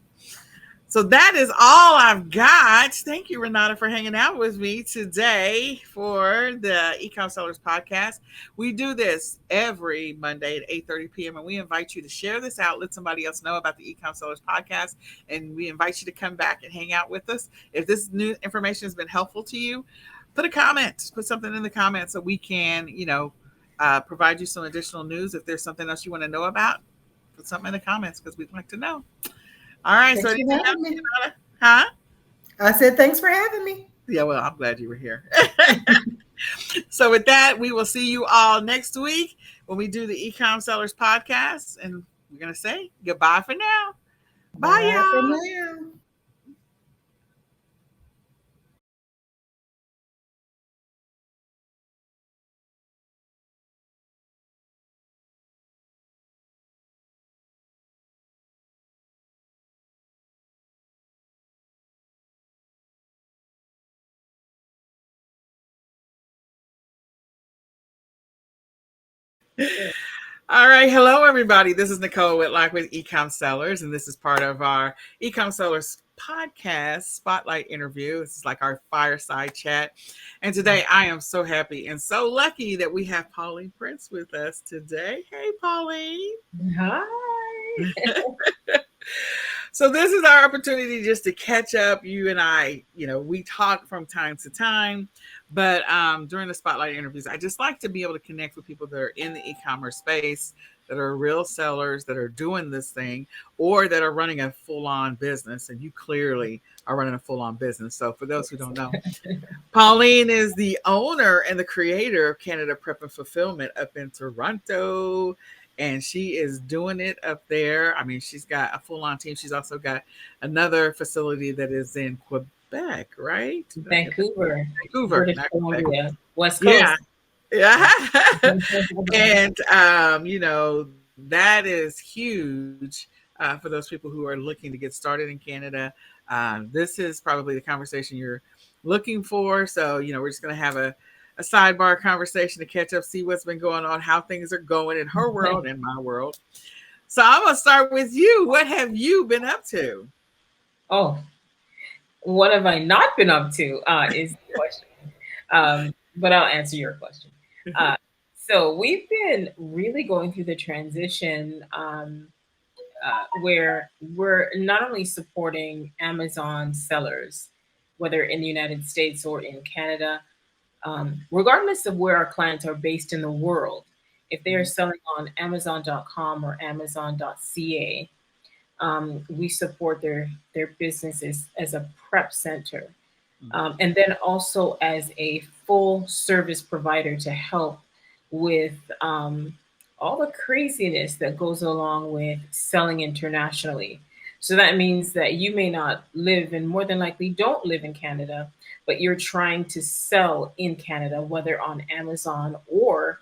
that is all I've got. Thank you, Renata, for hanging out with me today for the eCom Sellers podcast. We do this every Monday at 8:30 p.m. and we invite you to share this out. Let somebody else know about the eCom Sellers podcast. And we invite you to come back and hang out with us. If this new information has been helpful to you, put a comment, put something in the comments so we can, provide you some additional news. If there's something else you want to know about, put something in the comments because we'd like to know. All right. Thanks for having me. Huh? I said, thanks for having me. Yeah, well, I'm glad you were here. So with that, we will see you all next week when we do the eCom Sellers podcast. And we're going to say goodbye for now. Bye, y'all. For now. All right. Hello, everybody. This is Nicole Whitlock with eCom Sellers, and this is part of our eCom Sellers podcast spotlight interview. This is like our fireside chat. And today I am so happy and so lucky that we have Pauline Prince with us today. Hey, Pauline. Hi. So this is our opportunity just to catch up. You and I, we talk from time to time, but during the spotlight interviews, I just like to be able to connect with people that are in the e-commerce space, that are real sellers, that are doing this thing, or that are running a full-on business. And you clearly are running a full-on business. So for those who don't know, Pauline is the owner and the creator of Canada Prep and Fulfillment up in Toronto. And she is doing it up there. I mean, she's got a full-on team. She's also got another facility that is in Quebec, right? Vancouver. British Columbia, West Coast. Yeah. And, that is huge for those people who are looking to get started in Canada. This is probably the conversation you're looking for. So, we're just going to have a sidebar conversation to catch up, see what's been going on, how things are going in her world and my world. So I'm gonna start with you. What have you been up to? Oh, what have I not been up to is the question. But I'll answer your question. Uh, so we've been really going through the transition where we're not only supporting Amazon sellers, whether in the United States or in Canada, regardless of where our clients are based in the world. If they are selling on Amazon.com or Amazon.ca, we support their businesses as a prep center, and then also as a full service provider to help with all the craziness that goes along with selling internationally. So that means that you may not live and more than likely don't live in Canada, but you're trying to sell in Canada, whether on Amazon or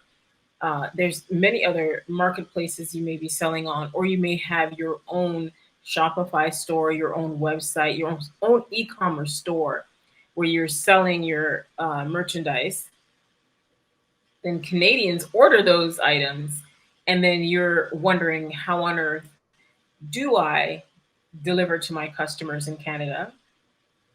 there's many other marketplaces you may be selling on, or you may have your own Shopify store, your own website, your own e-commerce store where you're selling your merchandise. Then Canadians order those items, and then you're wondering, how on earth do I deliver to my customers in Canada?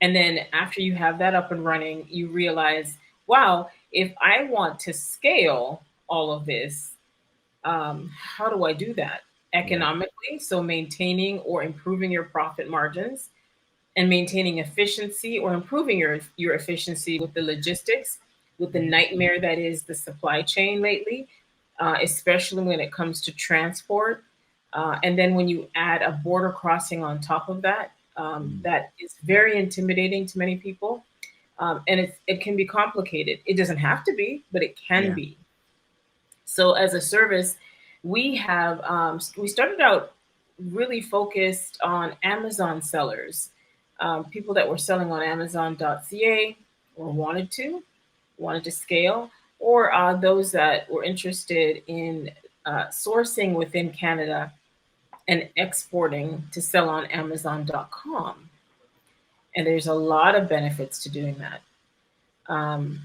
And then after you have that up and running, you realize, wow, if I want to scale all of this, how do I do that economically? So maintaining or improving your profit margins and maintaining efficiency or improving your efficiency with the logistics, with the nightmare that is the supply chain lately, especially when it comes to transport. And then when you add a border crossing on top of that, that is very intimidating to many people. And it can be complicated. It doesn't have to be, but it can be. So as a service, we have we started out really focused on Amazon sellers, people that were selling on Amazon.ca or wanted to scale, or those that were interested in sourcing within Canada and exporting to sell on Amazon.com. And there's a lot of benefits to doing that,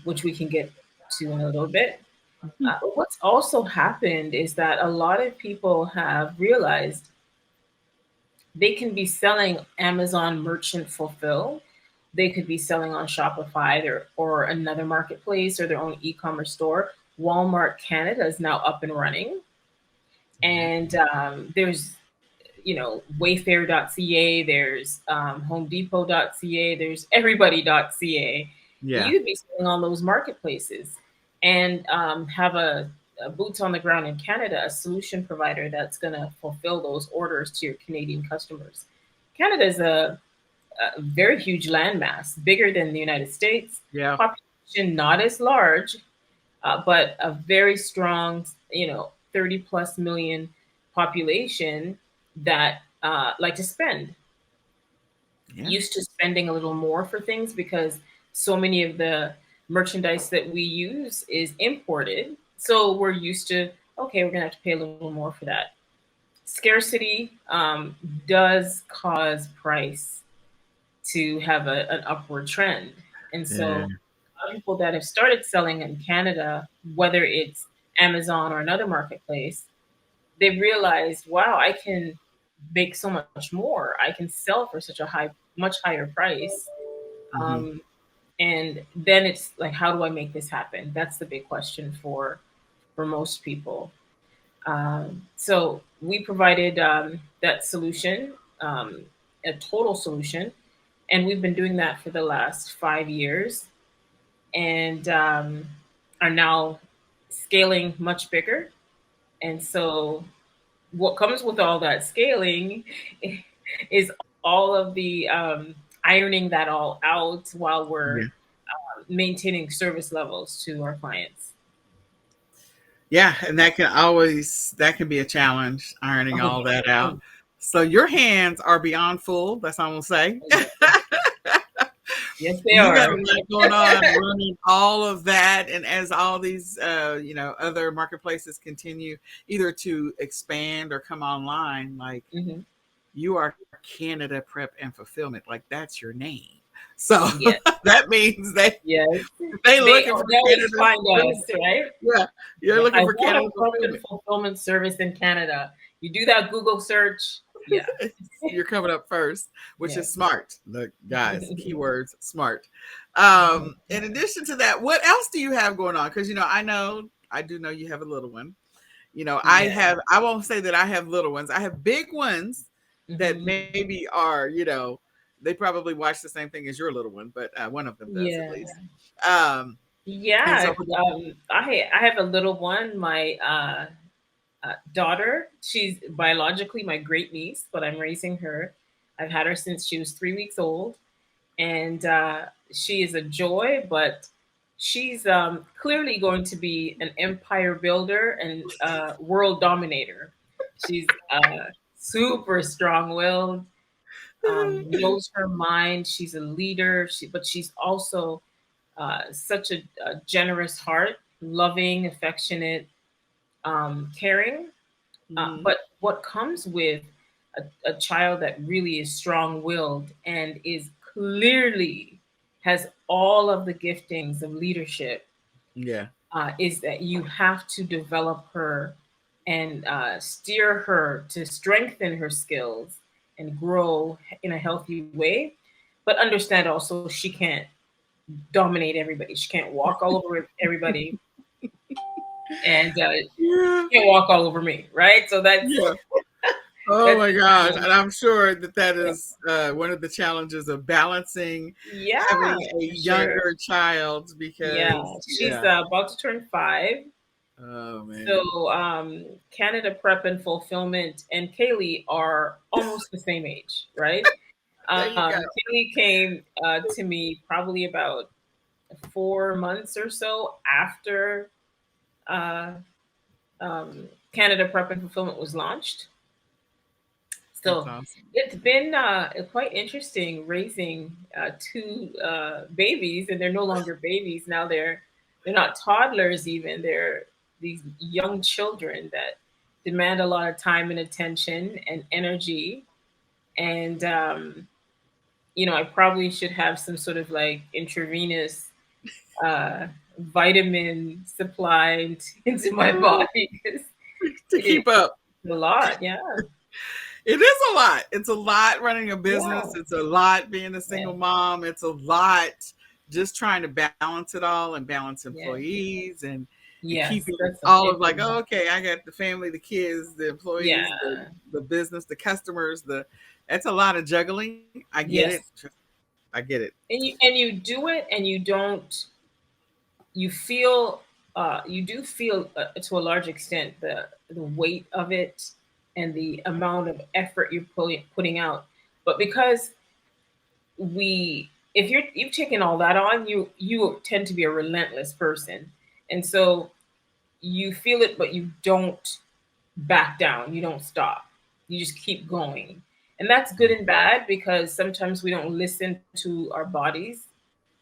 which we can get to in a little bit. What's also happened is that a lot of people have realized they can be selling Amazon Merchant Fulfill. They could be selling on Shopify or another marketplace or their own e-commerce store. Walmart Canada is now up and running. And there's, Wayfair.ca, there's HomeDepot.ca, there's everybody.ca. Yeah. You could be selling on those marketplaces and have a boots on the ground in Canada, a solution provider that's going to fulfill those orders to your Canadian customers. Canada is a very huge landmass, bigger than the United States. Yeah. Population not as large, but a very strong, 30 plus million population that like to spend. Used to spending a little more for things because so many of the merchandise that we use is imported. So we're used to, okay, we're going to have to pay a little more for that. Scarcity does cause price to have an upward trend. And so a lot of people that have started selling in Canada, whether it's Amazon or another marketplace, they've realized, wow, I can make so much more. I can sell for such a much higher price. And then it's like, how do I make this happen? That's the big question for most people. So we provided that solution, a total solution, and we've been doing that for the last 5 years, and are now scaling much bigger. And so what comes with all that scaling is all of the ironing that all out while we're maintaining service levels to our clients. Yeah, and that can be a challenge, ironing all that out. So your hands are beyond full. That's all I'm gonna say. Yes, they are. You got a lot going on, running all of that, and as all these other marketplaces continue either to expand or come online, like you are Canada Prep and Fulfillment, like that's your name. So that means that they looking for Canada find us, right? Yeah, you're looking for Canada fulfillment service in Canada. You do that Google search, yeah, You're coming up first, which yeah. is smart. Look, guys, keywords smart. In addition to that, what else do you have going on? Because I do know you have a little one. Yeah. I won't say that I have little ones. I have big ones that Mhm. maybe are, they probably watch the same thing as your little one, but one of them does at Yeah. least. Um, and Yeah. so, I have a little one. My daughter. She's biologically my great niece, but I'm raising her. I've had her since she was 3 weeks old, and she is a joy. But she's clearly going to be an empire builder and world dominator. She's super strong-willed, knows her mind. She's a leader, but she's also such a generous heart, loving, affectionate, caring. mhm, But what comes with a child that really is strong willed and is clearly has all of the giftings of leadership yeah, is that you have to develop her and steer her to strengthen her skills and grow in a healthy way. But understand also she can't dominate everybody. She can't walk all over everybody, and yeah, she can't walk all over me, right? So yeah. Oh that's my gosh. And um, I'm sure that yeah. is one of the challenges of balancing Yeah, having a for sure. younger child Yeah, because, she's yeah. about to turn 5. Oh man. So Canada Prep and Fulfillment and Kaylee are almost the same age, right? There you go. Kaylee came to me probably about 4 months or so after uh, Canada Prep and Fulfillment was launched. That's So awesome. it's been quite interesting raising two babies, and they're no longer babies now. They're not toddlers even. They're these young children that demand a lot of time and attention and energy. And I probably should have some sort of like intravenous vitamin supply into my body because To it's keep up. a lot. Yeah, It is a lot. It's a lot running a yeah, business. It's a lot being a yeah, single mom. It's a lot just trying to balance it all and balance yeah. employees and Yes, keeping that's a all big of like, oh, one. okay, I got the family, the kids, the employees, Yeah. the business, the customers, that's a lot of juggling. I get it. Yes. I get it. And you do it and you don't you feel you do feel to a large extent the weight of it and the amount of effort you're putting out. But because if you've taken all that on, you tend to be a relentless person. And so you feel it but you don't back down. You don't stop. You just keep going. And that's good and bad because sometimes we don't listen to our bodies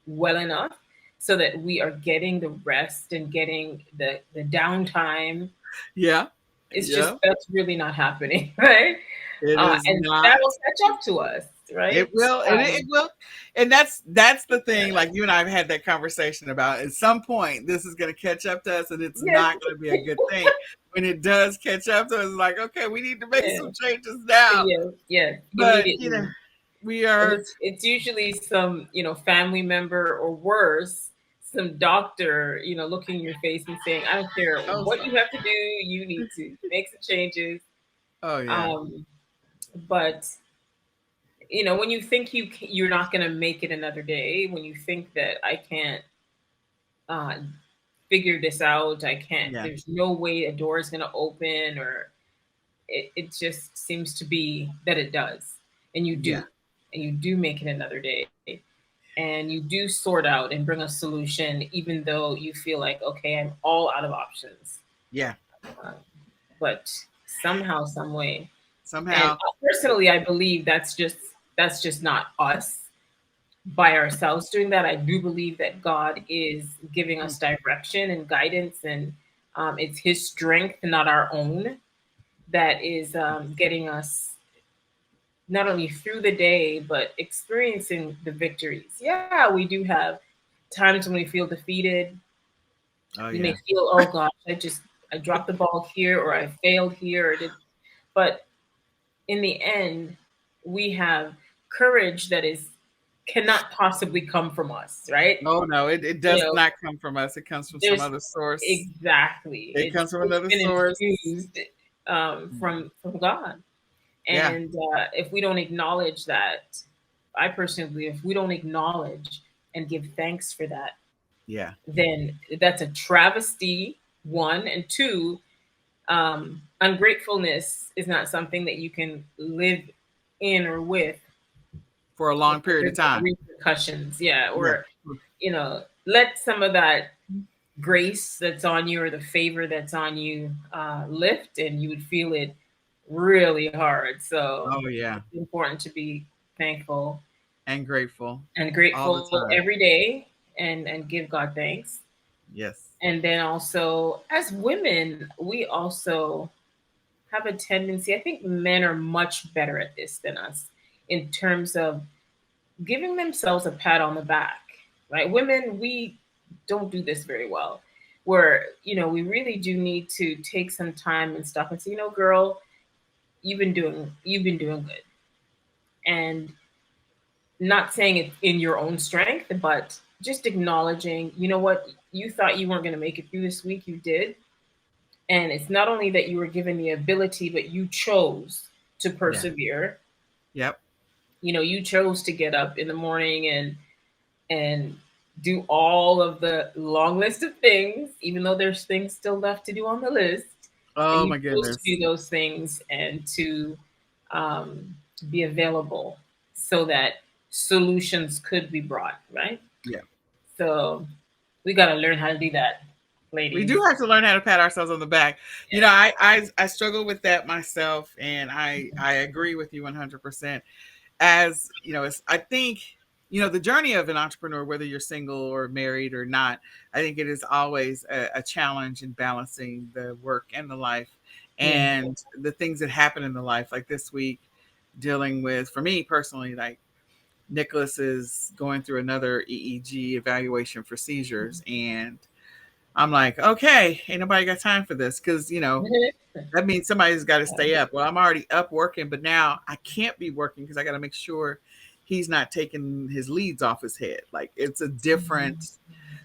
well enough so that we are getting the rest and getting the downtime. Yeah. It's just Yeah. that's really not happening, right? It is And that not. will catch up to us, It right? will, and it will, and that's the thing. Like you and I have had that conversation about. At some point, this is going to catch up to us, and it's Yes, not going to be a good thing. When it does catch up to us, like okay, we need to make yes, some changes now. yes, yes, But immediately. we And are. it's usually some family member or worse, some doctor looking in your face and saying, I don't care Oh, what you have to do, you need to make some changes. oh yeah, um but when you think you're not going to make it another day, when you think that I can't uh figure this out, I can't, yeah, there's no way a door is going to open, or it just seems to be that it does, and you yeah, do, and you do make it another day, and you do sort out and bring a solution even though you feel like, okay, I'm all out of options. yeah. uh, but somehow, some way, and Somehow, personally I believe that's just not us by ourselves doing that. I do believe that God is giving mm, us direction and guidance, and it's his strength, not our own, that is getting us not only through the day, but experiencing the victories. Yeah, we do have times when we feel defeated. oh We may yeah, feel, oh gosh, I dropped the ball here, or I failed here, or did. But in the end, we have courage that is cannot possibly come from us, right? Oh no, it You does know, not come from us. It comes from some there's other source. exactly It comes from it's another been source. infused from God. Yeah, And if we don't acknowledge that, I personally believe if we don't acknowledge and give thanks for that, yeah, then that's a travesty, one. And two, ungratefulness is not something that you can live in or with for a long period of time. repercussions. Yeah. Yeah. Or, let some of that grace that's on you or the favor that's on you lift, and you would feel it really hard. So Oh yeah, it's important to be thankful and grateful and all the grateful time. every day, and give God thanks. Yes. And then also, as women, we also have a tendency, I think men are much better at this than us in terms of giving themselves a pat on the back, right? Women, we don't do this very well. Where, we really do need to take some time and stop and say, girl, you've been doing good. And not saying it in your own strength, but just acknowledging, what, you thought you weren't going to make it through this week, you did. And it's not only that you were given the ability, but you chose to Yeah. persevere. Yep. You chose to get up in the morning and do all of the long list of things, even though there's things still left to do on the list. And Oh you my chose to goodness. do those things and to be available so that solutions could be brought, right? Yeah. So we got to learn how to do that, We ladies. do have to learn how to pat ourselves on the back. You know, I struggle with that myself, and I agree with you 100%. As you know, I think, the journey of an entrepreneur, whether you're single or married or not, I think it is always a challenge in balancing the work and the life, Yeah. and the things that happen in the life. Like this week, dealing with, for me personally, like Nicholas is going through another EEG evaluation for seizures, and I'm like, okay, ain't nobody got time for this, because that means somebody's got to stay up. Well, I'm already up working, but now I can't be working because I got to make sure he's not taking his leads off his head. Like, it's a different.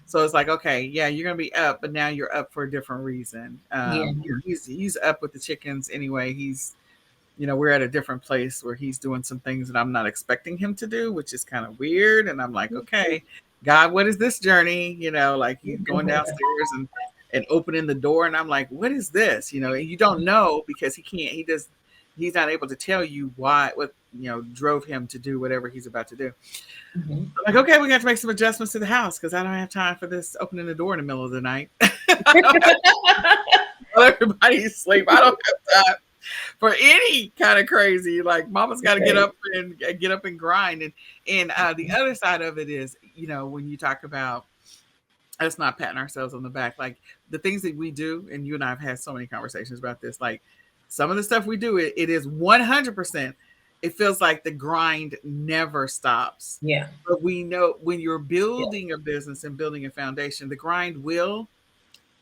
So it's like, okay, yeah, you're gonna be up, but now you're up for a different reason. Yeah. He's up with the chickens anyway. We're at a different place where he's doing some things that I'm not expecting him to do, which is kind of weird. And I'm like, okay, God, what is this journey? Like he's going downstairs and opening the door. And I'm like, what is this? And you don't know, because he's not able to tell you what drove him to do whatever he's about to do. Mhm. I'm like, okay, we got to make some adjustments to the house, because I don't have time for this opening the door in the middle of the night. Everybody's asleep. I don't have time for any kind of crazy. Like, mama's got to get up and grind. And the other side of it is, when you talk about us not patting ourselves on the back, like the things that we do, and you and I have had so many conversations about this, like some of the stuff we do, it is 100%. It feels like the grind never stops. Yeah. But we know when you're building a business and building a foundation, the grind will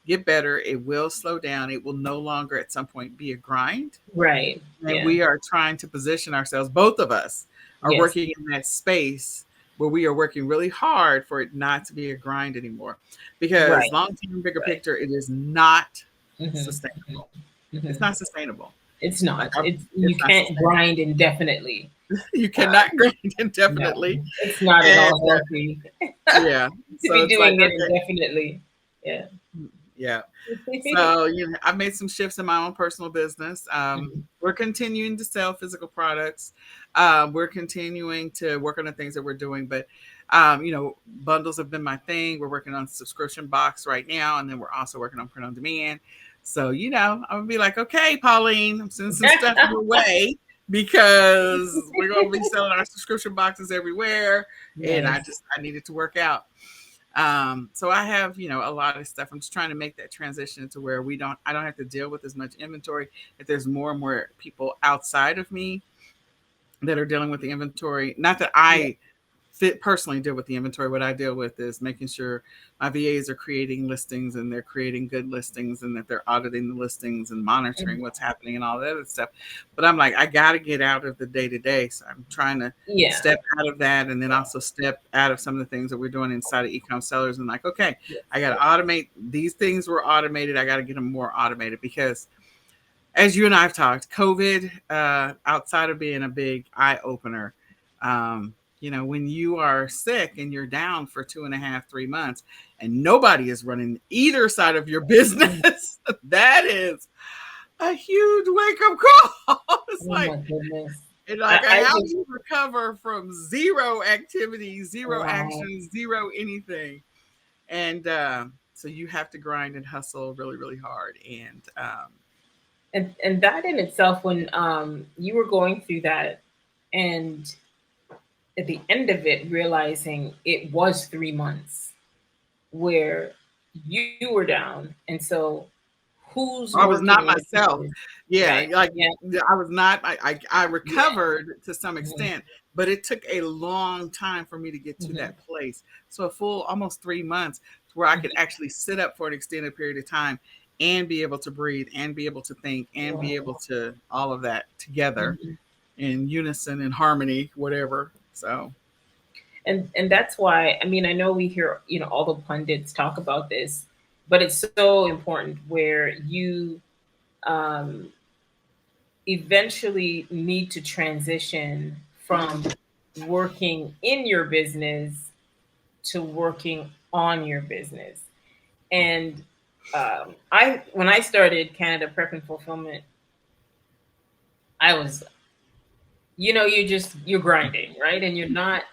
get better. It will slow down. It will no longer at some point be a grind. Right. And Yeah. we are trying to position ourselves. Both of us are Yes. working in that space where we are working really hard for it not to be a grind anymore. Because Right. long-term, bigger Right. picture, it is not Mhm. sustainable. Mhm. It's not sustainable. It's not. Like, You it's not can't sustainable. grind indefinitely. You cannot grind No, indefinitely. it's not at all And healthy yeah, to so be it's like, doing it okay, indefinitely. Yeah. yeah. So I've made some shifts in my own personal business. Mhm. We're continuing to sell physical products. We're continuing to work on the things that we're doing, but bundles have been my thing. We're working on subscription box right now, and then we're also working on print on demand. So I'm gonna be like, okay, Pauline, I'm sending some stuff your way, because we're gonna be selling our subscription boxes everywhere, and I Nice. needed to work out. So I have, a lot of stuff. I'm just trying to make that transition to where I don't have to deal with as much inventory. If there's more and more people outside of me that are dealing with the inventory, not that Yeah. I personally deal with the inventory. What I deal with is making sure my VAs are creating listings and they're creating good listings and that they're auditing the listings and monitoring what's happening and all that other stuff. But I'm like, I got to get out of the day to day. So I'm trying to step out of that and then also step out of some of the things that we're doing inside of eCom sellers and like, okay, I got to automate. These things were automated. I got to get them more automated because as you and I have talked, COVID, outside of being a big eye opener, when you are sick and you're down for 2.5, 3 months and nobody is running either side of your business, that is a huge wake-up call. It's my goodness. How do you recover from zero activity, zero action, zero anything? And so you have to grind and hustle really, really hard. And that in itself, when you were going through that and at the end of it, realizing it was 3 months where you were down. And so I was not myself. Yeah. Right? I was not, I recovered to some extent, but it took a long time for me to get to that place. So a full almost 3 months where I could actually sit up for an extended period of time and be able to breathe and be able to think and be able to all of that together in unison and harmony, whatever. So, and that's why, I mean, I know we hear, all the pundits talk about this, but it's so important where you eventually need to transition from working in your business to working on your business. And when I started Canada Prep and Fulfillment, I was, you're grinding, right? And you're not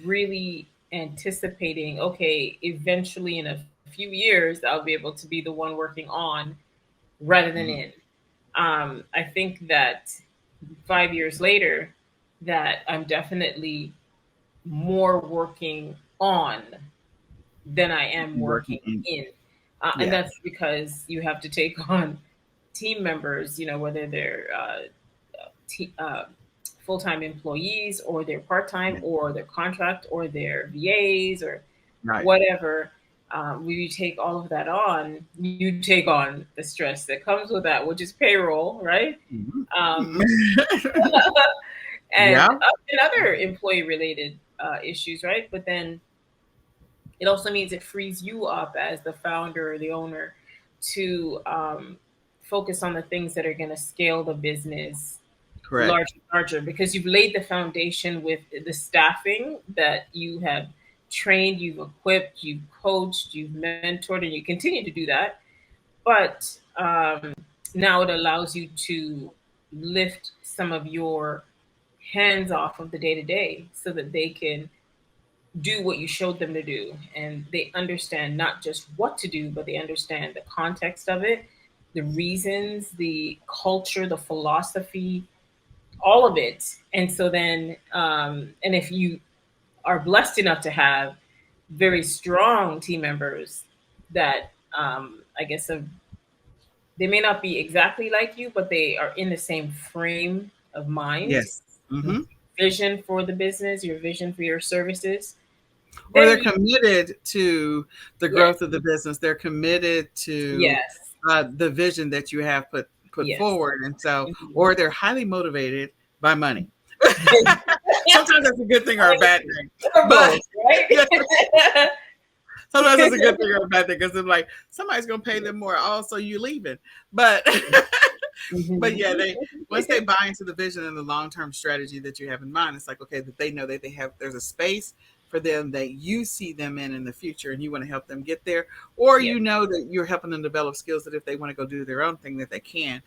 really anticipating, okay, eventually in a few years, I'll be able to be the one working on rather than in. I think that 5 years later, that I'm definitely more working on than I am working in. And that's because you have to take on team members, whether they're full-time employees or they're part-time or they're contract or they're VAs or whatever. When you take all of that on, you take on the stress that comes with that, which is payroll, right? And other employee-related issues, right? But then it also means it frees you up as the founder or the owner to focus on the things that are going to scale the business larger, because you've laid the foundation with the staffing that you have trained, you've equipped, you've coached, you've mentored, and you continue to do that. But now it allows you to lift some of your hands off of the day-to-day so that they can do what you showed them to do. And they understand not just what to do, but they understand the context of it, the reasons, the culture, the philosophy, all of it. And so then, and if you are blessed enough to have very strong team members that I guess they may not be exactly like you, but they are in the same frame of mind. Yes. Vision for the business, your vision for your services. Or they're committed to the growth of the business. They're committed to the vision that you have put forward. And so, or they're highly motivated by money. Sometimes that's a good thing or a bad thing. But sometimes it's a good thing or a bad thing because they're like, somebody's going to pay them more. Also, you leaving. But but yeah, once they buy into the vision and the long-term strategy that you have in mind, it's like, okay, that they know that there's a space for them that you see them in the future and you want to help them get there, or you know that you're helping them develop skills that if they want to go do their own thing that they can.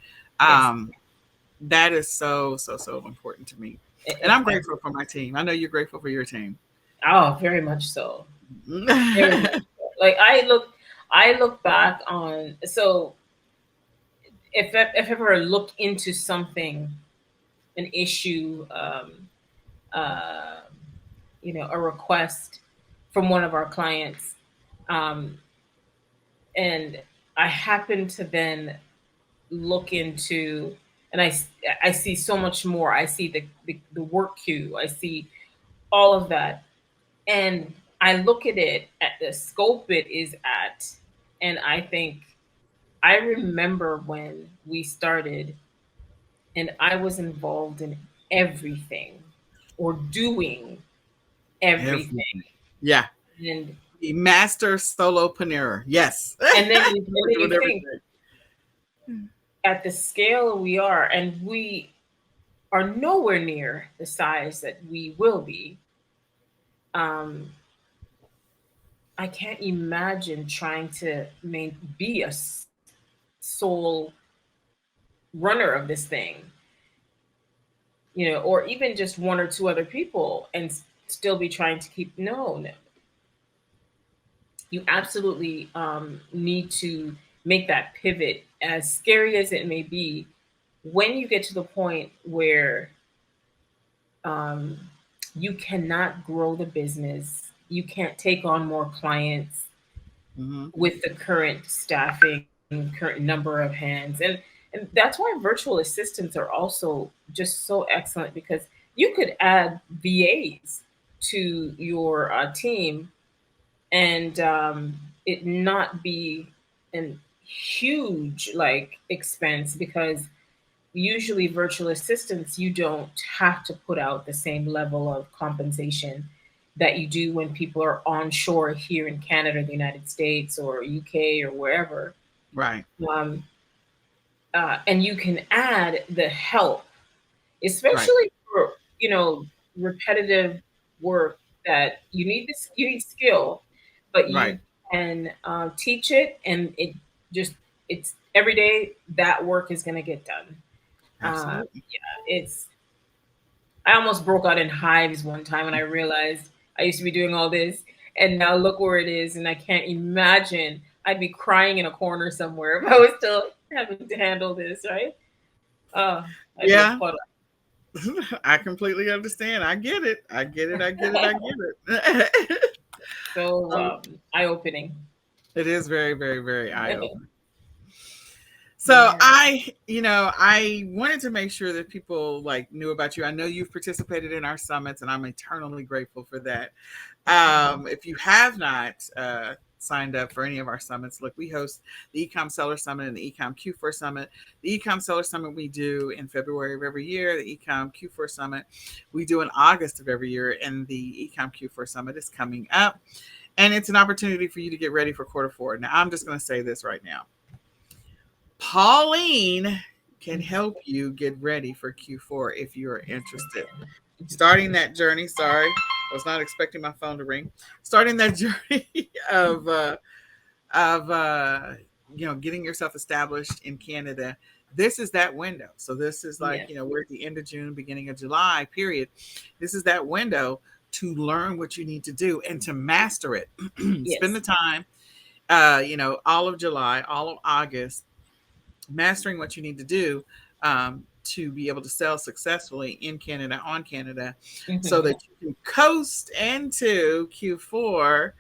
That is so important to me. And I'm grateful for my team. I know you're grateful for your team. Oh, very much so. Very much so. Like I look back on, so if I ever look into something, an issue, a request from one of our clients, and I happen to then look into, and I see so much more. I see the work queue. I see all of that. And I look at it at the scope it is at, and I think I remember when we started and I was involved in everything or doing everything. Everything. Yeah. And The master solopreneur. Yes. and then you, and We're then doing you think everything. at the scale we are, and we are nowhere near the size that we will be. Um, I can't imagine trying to be a sole runner of this thing, or even just one or two other people and still be trying to keep. No, no. You absolutely need to make that pivot, as scary as it may be, when you get to the point where um, you cannot grow the business, you can't take on more clients Mm-hmm. with the current staffing, current number of hands. And that's why virtual assistants are also just so excellent, because you could add VAs to your team and it not be an huge like expense, because usually virtual assistants, you don't have to put out the same level of compensation that you do when people are onshore here in Canada, the United States, or UK, or wherever. Right. Um, and you can add the help, Right. especially for repetitive work that you need skill, but Right. you can teach it, and it's every day that work is going to get done. Absolutely. It's I almost broke out in hives one time when I realized I used to be doing all this, and now look where it is, and I can't imagine I'd be crying in a corner somewhere if I was still having to handle this, right? Oh, I'd be a Yeah. puddle. I completely understand. I get it. I get it. I get it. I get it. So Um, eye opening. it is very, very, very eye opening. So Yeah. I wanted to make sure that people like knew about you. I know you've participated in our summits, and I'm eternally grateful for that. If you have not signed up for any of our summits, look, we host the eCom Seller Summit and the eCom Q4 Summit. The eCom Seller Summit we do in February of every year. The eCom Q4 Summit we do in August of every year, and the eCom Q4 Summit is coming up. And it's an opportunity for you to get ready for quarter four. Now, I'm just going to say this right now. Pauline can help you get ready for Q4 if you're interested. Starting that journey, sorry, I was not expecting my phone to ring. Starting that journey of getting yourself established in Canada. This is that window. So this is like, Yeah. we're at the end of June, beginning of July period. This is that window to learn what you need to do and to master it. Spend Yes. the time, all of July, all of August, mastering what you need to do to be able to sell successfully in Canada, on Canada, so Hmm. that you can coast into Q4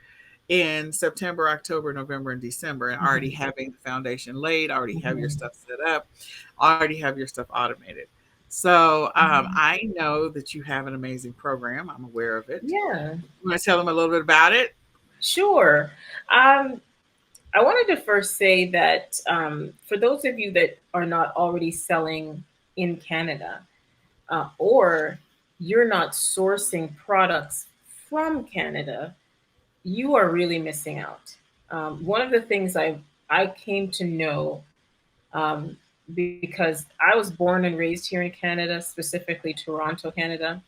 in September, October, November, and December, and already Hmm. having the foundation laid, already have your Hmm. stuff set up, already have your stuff automated. So Hmm. I know that you have an amazing program. I'm aware of it. Yeah. You want to tell them a little bit about it? Sure. I wanted to first say that for those of you that are not already selling in Canada, or you're not sourcing products from Canada, you are really missing out. One of the things I came to know, um, because I was born and raised here in Canada, specifically Toronto, Canada,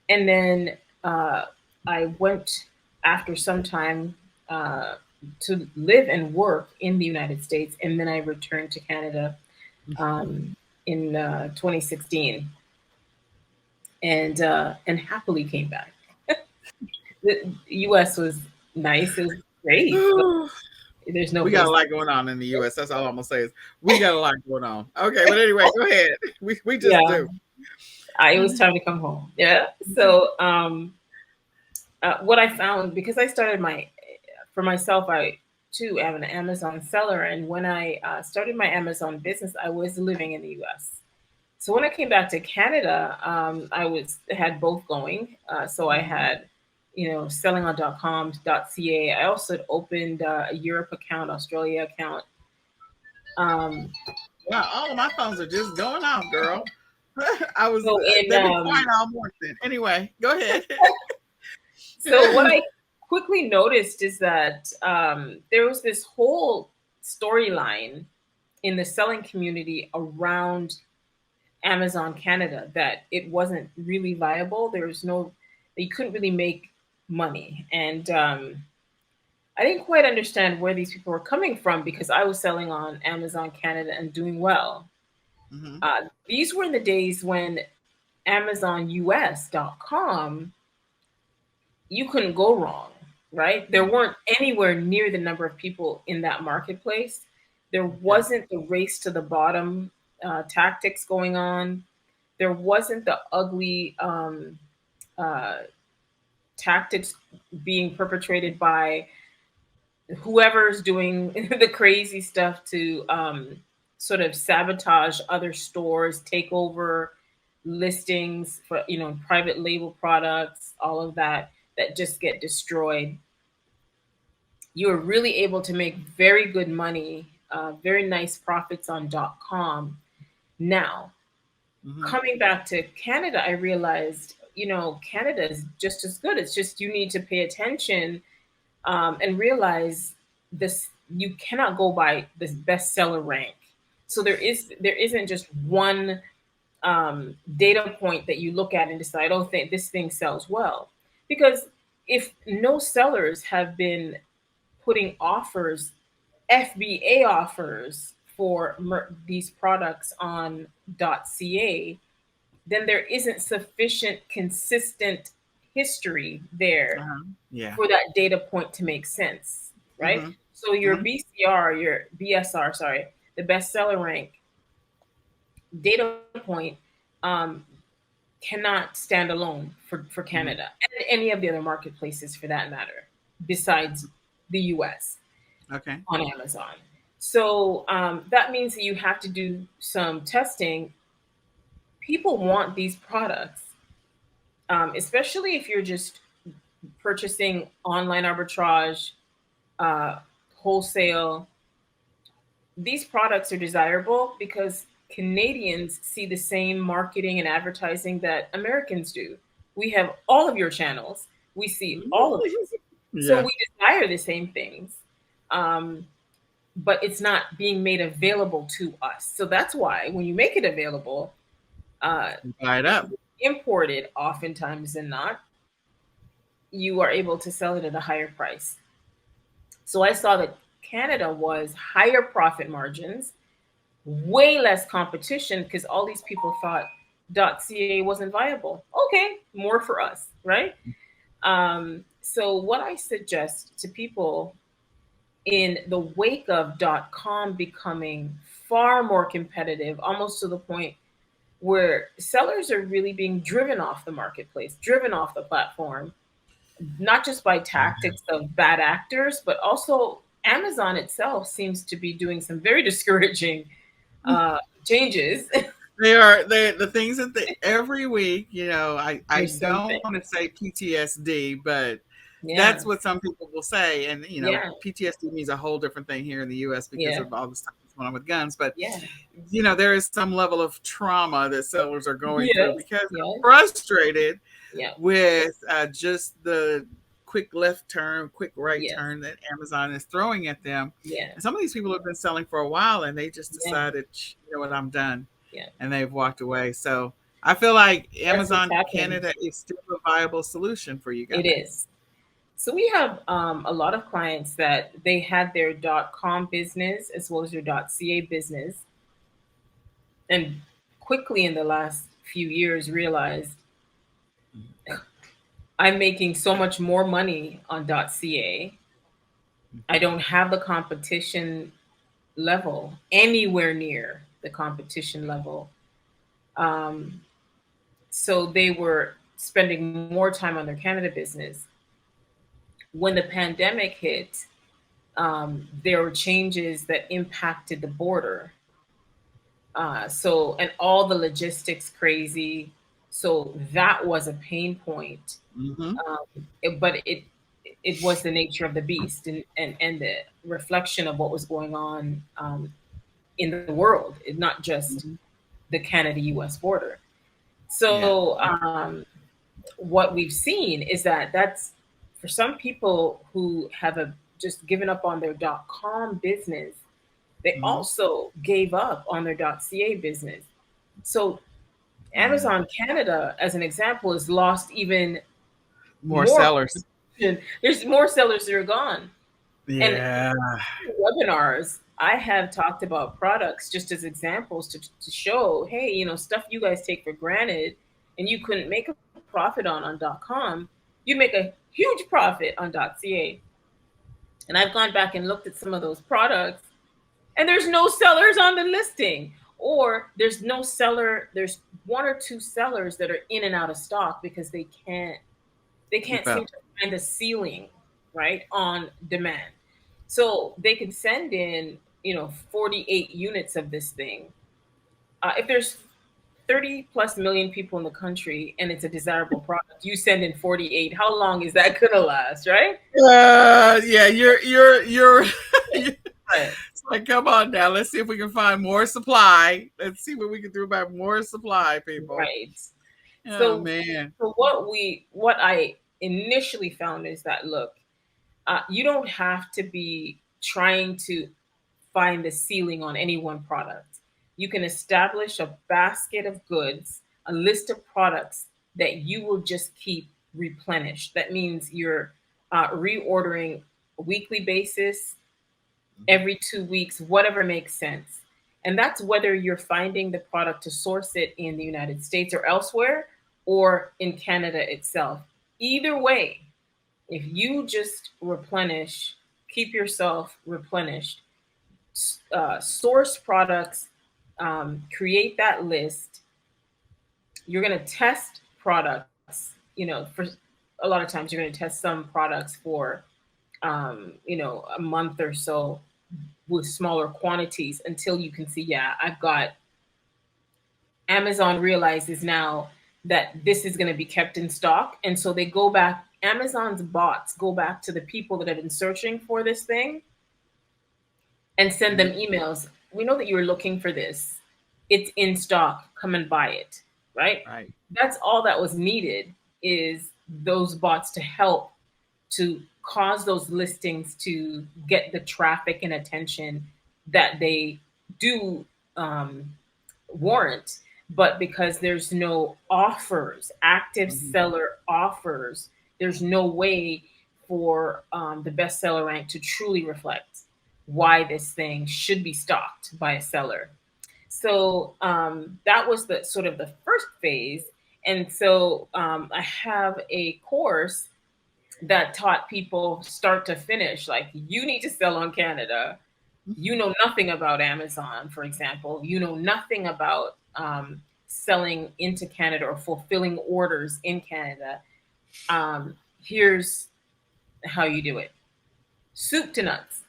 and then I went after some time uh, to live and work in the United States, and then I returned to Canada in 2016, and happily came back. The U.S. was nice; it was great, but there's no We got a place. lot going on in the US. That's all I'm gonna say is we got a lot going on. Okay, but anyway, go ahead. We just Yeah, do. it was time to come home. Yeah, so what I found, because I started for myself, I too am an Amazon seller, and when I started my Amazon business, I was living in the U.S. So when I came back to Canada, I had both going. So I had, selling on .com, .ca. I also had opened a Europe account, Australia account. Wow, all of my phones are just going off, girl. So in they've been quiet all morning. Anyway, go ahead. So what I quickly noticed is that there was this whole storyline in the selling community around Amazon Canada that it wasn't really viable. There was no, you couldn't really make money. And I didn't quite understand where these people were coming from because I was selling on Amazon Canada and doing well. Mm-hmm. These were the days when AmazonUS.com, you couldn't go wrong, right? There weren't anywhere near the number of people in that marketplace. There wasn't the race to the bottom tactics going on. There wasn't the ugly uh, tactics being perpetrated by whoever's doing the crazy stuff to sort of sabotage other stores, take over listings for private label products, all of that just get destroyed. You are really able to make very good money, very nice profits on .com. Now, coming back to Canada, I realized, Canada is just as good. It's just you need to pay attention and realize this. You cannot go by this bestseller rank. So there isn't just one data point that you look at and decide, oh, this thing sells well. Because if no sellers have been putting offers, FBA offers for these products on .ca, then there isn't sufficient consistent history there for that data point to make sense, right? So your BCR, your BSR, sorry, the bestseller rank data point cannot stand alone for Canada and any of the other marketplaces for that matter, besides the US on Amazon. So that means that you have to do some testing. People want these products, especially if you're just purchasing online arbitrage, wholesale. These products are desirable because Canadians see the same marketing and advertising that Americans do. We have all of your channels. We see all of it. So we desire the same things. But it's not being made available to us. So that's why when you make it available, buy it up. Imported oftentimes than not, you are able to sell it at a higher price. So I saw that Canada was higher profit margins, way less competition because all these people thought .ca wasn't viable. Okay, more for us, right? So what I suggest to people in the wake of .com becoming far more competitive, almost to the point where sellers are really being driven off the marketplace, driven off the platform, not just by tactics of bad actors, but also Amazon itself seems to be doing some very discouraging changes. They the things that every week, I don't want to say PTSD, but that's what some people will say. And, PTSD means a whole different thing here in the US because of all the stuff that's going on with guns. But, there is some level of trauma that sellers are going through because they're frustrated with just the quick left turn, quick right turn that Amazon is throwing at them. And some of these people have been selling for a while and they just decided, you know what, I'm done. And they've walked away. So I feel like Amazon Canada is still a viable solution for you guys. It is. So we have a lot of clients that they had their .com business as well as their .ca business, and quickly in the last few years realized I'm making so much more money on .ca. I don't have the competition level anywhere near the competition level. So they were spending more time on their Canada business. When the pandemic hit, there were changes that impacted the border. So, and all the logistics crazy. So that was a pain point. Mm-hmm. But it was the nature of the beast, and the reflection of what was going on in the world, not just Mm-hmm. the Canada-U.S. border. Yeah. So what we've seen is that that's for some people who have just given up on their .com business. They Mm-hmm. also gave up on their .ca business. So Yeah. Amazon Canada, as an example, has lost even More more. sellers. There's more sellers that are gone. And Yeah. webinars, I have talked about products just as examples to show, hey, stuff you guys take for granted and you couldn't make a profit on .com, you'd make a huge profit on .ca. And I've gone back and looked at some of those products, and there's no sellers on the listing, or there's no seller. There's one or two sellers that are in and out of stock because they can't Keep seem up. to find the ceiling, right, on demand. So they can send in 48 units of this thing. If there's 30 plus million people in the country and it's a desirable product, you send in 48, how long is that gonna last, right? Yeah, you're Right. it's like, come on now, let's see if we can find more supply. Let's see what we can do about more supply, people. Right. Oh So, man. so what I initially found is that, look, you don't have to be trying to find the ceiling on any one product. You can establish a basket of goods, a list of products that you will just keep replenished. That means you're reordering a weekly basis, every 2 weeks, whatever makes sense. And that's whether you're finding the product to source it in the United States or elsewhere, or in Canada itself. Either way, if you just replenish, keep yourself replenished, source products, create that list. You're going to test products. For a lot of times, you're going to test some products for, a month or so with smaller quantities until you can see, yeah, I've got. Amazon realizes now that this is going to be kept in stock. And so they go back, Amazon's bots go back to the people that have been searching for this thing and send them emails. We know that you were looking for this. It's in stock. Come and buy it. Right? Right. That's all that was needed, is those bots to help to cause those listings to get the traffic and attention that they do warrant. But because there's no offers, active seller offers, there's no way for the bestseller rank to truly reflect why this thing should be stocked by a seller. So that was the sort of the first phase. And so I have a course that taught people start to finish, like, you need to sell on Canada. You know nothing about Amazon, for example. You know nothing about selling into Canada or fulfilling orders in Canada. Here's how you do it. Soup to nuts.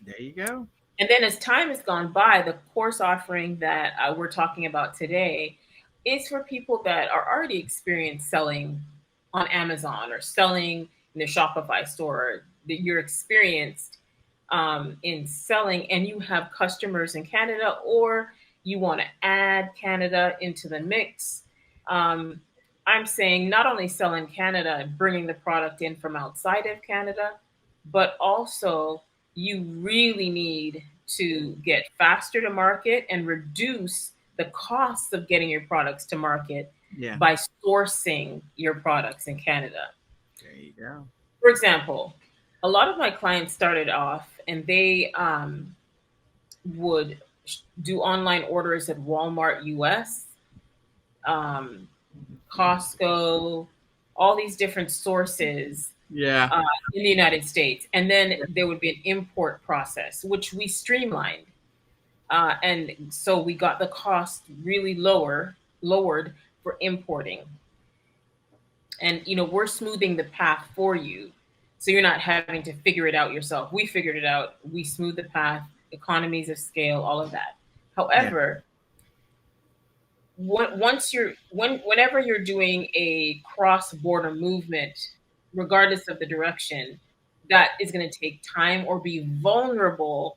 There you go. And then as time has gone by, the course offering that we're talking about today is for people that are already experienced selling on Amazon or selling in the Shopify store, that you're experienced in selling and you have customers in Canada, or you want to add Canada into the mix. I'm saying not only sell in Canada, bringing the product in from outside of Canada, but also you really need to get faster to market and reduce the costs of getting your products to market by sourcing your products in Canada. There you go. For example, a lot of my clients started off and they would do online orders at Walmart US, Costco, all these different sources in the United States. And then there would be an import process, which we streamlined. And so we got the cost really lowered for importing. And, we're smoothing the path for you. So you're not having to figure it out yourself. We figured it out. We smoothed the path, economies of scale, all of that. However, whenever you're doing a cross-border movement, regardless of the direction, that is going to take time or be vulnerable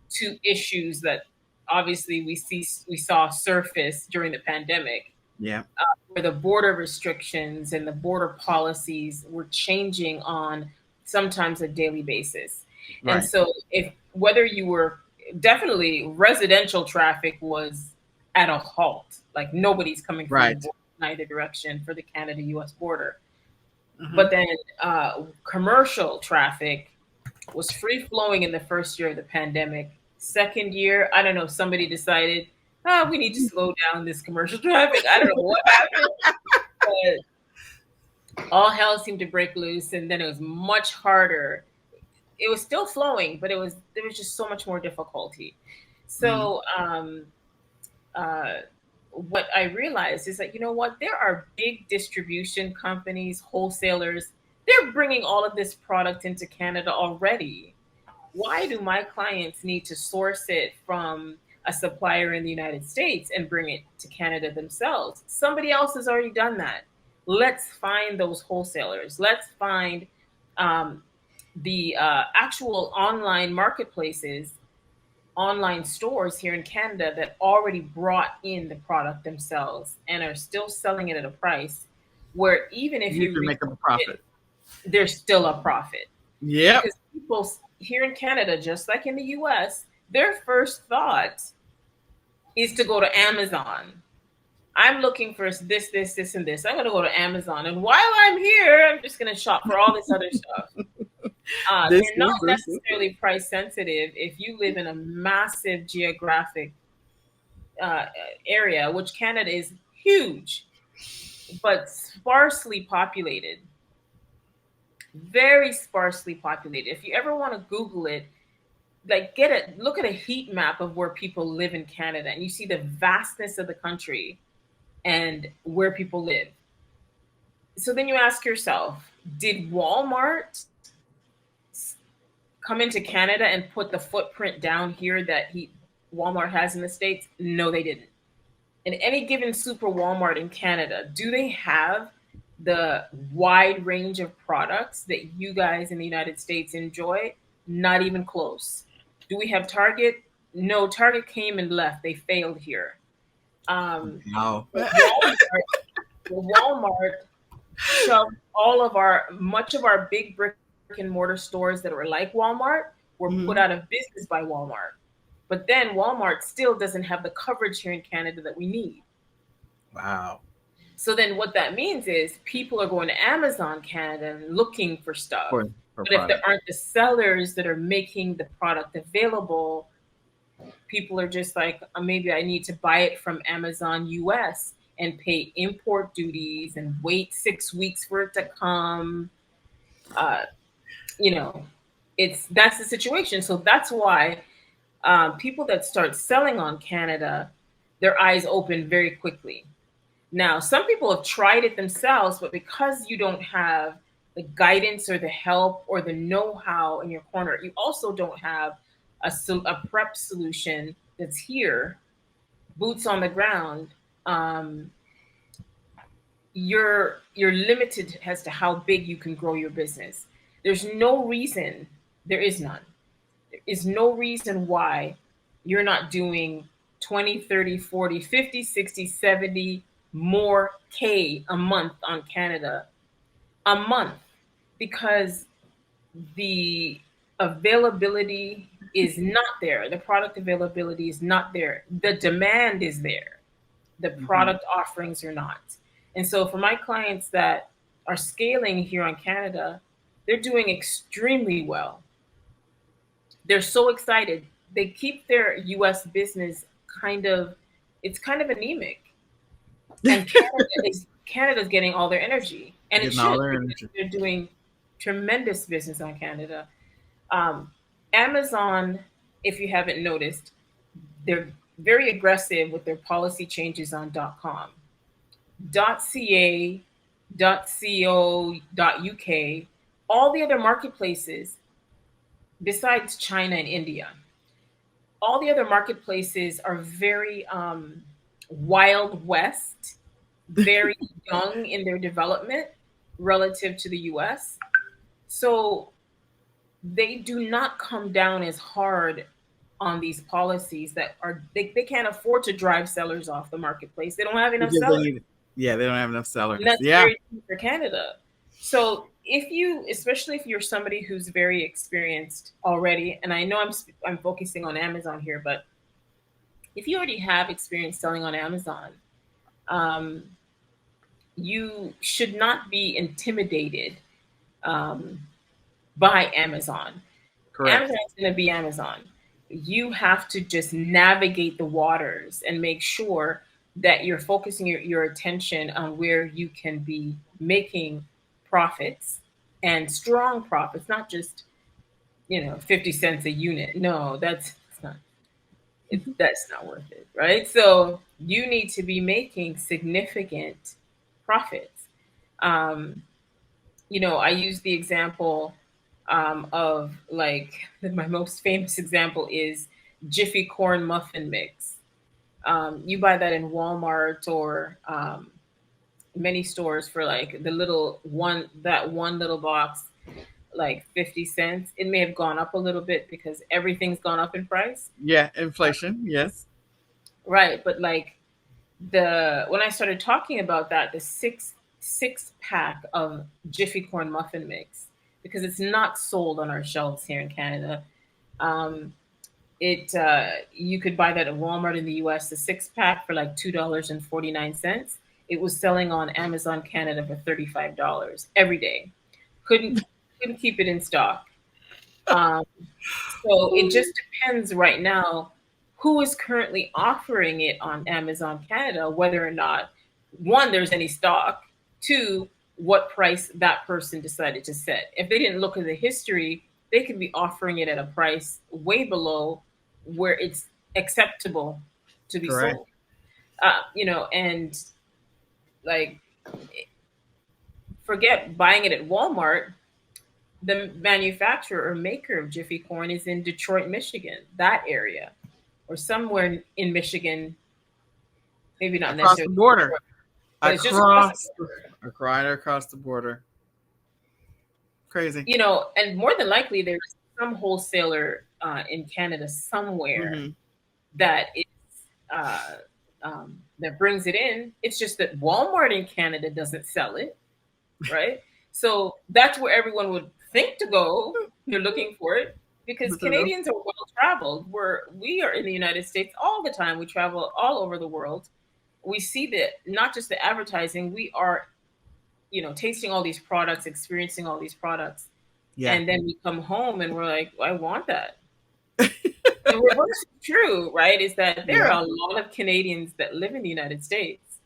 to issues that obviously we saw surface during the pandemic, Yeah. where the border restrictions and the border policies were changing on sometimes a daily basis. And Right. so if whether you were definitely residential traffic was at a halt, like nobody's coming from the Right. border in either direction for the Canada US border. Mhm. But then commercial traffic was free flowing in the first year of the pandemic. Second year, I don't know, somebody decided, we need to slow down this commercial traffic. I don't know what happened, but all hell seemed to break loose, and then it was much harder. It was still flowing, but there was just so much more difficulty. Mhm. So uh, what I realized is that, you know what, there are big distribution companies, wholesalers. They're bringing all of this product into Canada already. Why do my clients need to source it from a supplier in the United States and bring it to Canada themselves? Somebody else has already done that. Let's find those wholesalers. Let's find um, the actual online marketplaces, online stores here in Canada that already brought in the product themselves and are still selling it at a price where even if You you can make a resell it, profit. there's still a profit. Yep. Because people here in Canada, just like in the US, their first thought is to go to Amazon. I'm looking for this, and this. I'm going to go to Amazon. And while I'm here, I'm just going to shop for all this other stuff. This, They're not this. necessarily price sensitive if you live in a massive geographic uh, area, which Canada is huge, but sparsely populated, very sparsely populated. If you ever want to Google it, like look at a heat map of where people live in Canada, and you see the vastness of the country and where people live. So then you ask yourself, did Walmart come into Canada and put the footprint down here that Walmart has in the States? No, they didn't. In any given super Walmart in Canada, do they have the wide range of products that you guys in the United States enjoy? Not even close. Do we have Target? No, Target came and left. They failed here. Wow. Walmart shoved much of our big brick and mortar stores that were like Walmart were put Mhm. out of business by Walmart. But then Walmart still doesn't have the coverage here in Canada that we need. Wow. So then what that means is people are going to Amazon Canada and looking for stuff. For But if there product. aren't the sellers that are making the product available, people are just like, maybe I need to buy it from Amazon US and pay import duties and wait 6 weeks for it to come. Uh, you know, that's the situation. So that's why people that start selling on Canada, their eyes open very quickly. Now, some people have tried it themselves, but because you don't have the guidance or the help or the know-how in your corner, you also don't have a prep solution that's here, boots on the ground. Um, you're limited as to how big you can grow your business. There's no reason, there is none. There is no reason why you're not doing 20, 30, 40, 50, 60, 70 more K a month on Canada a month, because the availability is not there. The product availability is not there. The demand is there. The Mhm. product offerings are not. And so for my clients that are scaling here on Canada, they're doing extremely well. They're so excited. They keep their US business kind of, it's kind of anemic. And Canada's getting all their energy. And it Getting all should, their because energy. they're doing tremendous business on Canada. Um, Amazon, if you haven't noticed, they're very aggressive with their policy changes on .com. .ca, .co, .uk, all the other marketplaces besides China and India, all the other marketplaces are very Wild West, very young in their development relative to the US. So they do not come down as hard on these policies that are they can't afford to drive sellers off the marketplace. They don't have enough Because they sellers. need, yeah, they don't have enough sellers. And that's Yeah. very true for Canada. So if you, especially if you're somebody who's very experienced already, and I know I'm focusing on Amazon here, but if you already have experience selling on Amazon, um, you should not be intimidated um, by Amazon. Correct. Amazon is going to be Amazon. You have to just navigate the waters and make sure that you're focusing your attention on where you can be making profits and strong profits, not just 50 cents a unit. No, that's not worth it, right? So you need to be making significant profits. I use the example of, like, my most famous example is Jiffy Corn Muffin Mix. You buy that in Walmart or many stores for like that one little box, like 50 cents. It may have gone up a little bit because everything's gone up in price. Yeah, inflation, yes. Right, but like when I started talking about that, the six pack of Jiffy Corn Muffin Mix, because it's not sold on our shelves here in Canada. You could buy that at Walmart in the US, the 6-pack for like $2.49. It was selling on Amazon Canada for $35 every day. Couldn't keep it in stock. So it just depends right now who is currently offering it on Amazon Canada, whether or not, one, there's any stock, two, what price that person decided to set. If they didn't look at the history, they could be offering it at a price way below where it's acceptable to be Correct. sold. And like, forget buying it at Walmart. The manufacturer or maker of Jiffy Corn is in Detroit, Michigan, that area, or somewhere in Michigan, maybe not across necessarily the border. but it's just across the border. Across the border. Crazy. And more than likely, there's some wholesaler in Canada somewhere that is that brings it in. It's just that Walmart in Canada doesn't sell it, right? So that's where everyone would think to go. You're looking for it because Canadians are well traveled. We are in the United States all the time. We travel all over the world. We see that not just the advertising. We are, tasting all these products, experiencing all these products. Yeah. And then we come home and we're like, I want that. The reverse is true, right? Is that there are a lot of Canadians that live in the United States.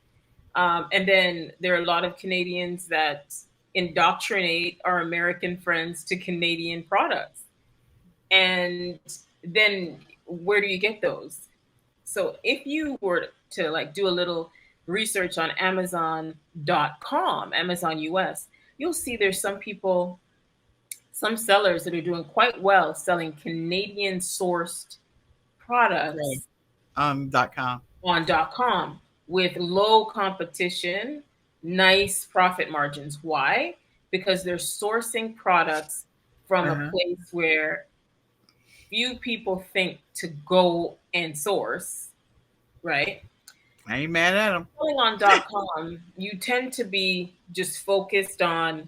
And then there are a lot of Canadians that indoctrinate our American friends to Canadian products. And then where do you get those? So if you were to like do a little research on Amazon.com, Amazon US, you'll see there's some sellers that are doing quite well selling Canadian sourced products on .com with low competition, nice profit margins. Why? Because they're sourcing products from a place where few people think to go and source, right? I ain't mad at them. Selling on .com, you tend to be just focused on,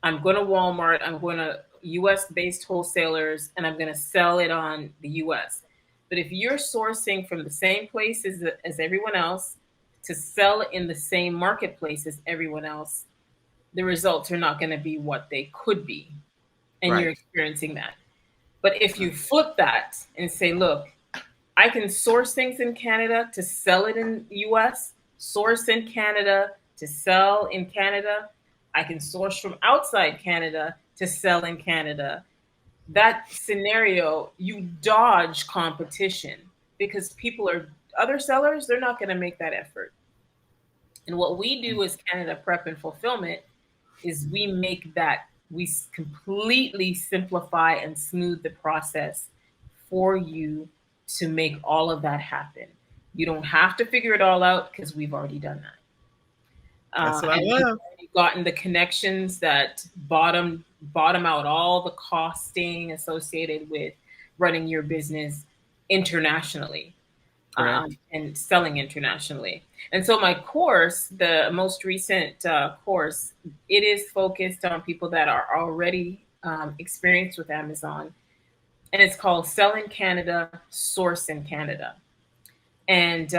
I'm going to Walmart, I'm going to US-based wholesalers, and I'm going to sell it on the US. But if you're sourcing from the same places as everyone else to sell in the same marketplace as everyone else, the results are not going to be what they could be. And you're experiencing that. But if you flip that and say, look, I can source things in Canada to sell it in the US, source in Canada to sell in Canada. I can source from outside Canada to sell in Canada. That scenario, you dodge competition because other sellers, they're not going to make that effort. And what we do as Canada Prep and Fulfillment is we completely simplify and smooth the process for you to make all of that happen. You don't have to figure it all out because we've already done that. That's what I And we've love. already gotten the connections that bottom out all the costing associated with running your business internationally, Correct. and selling internationally. And so my course, the most recent course, it is focused on people that are already experienced with Amazon, and it's called Sell in Canada, Source in Canada. And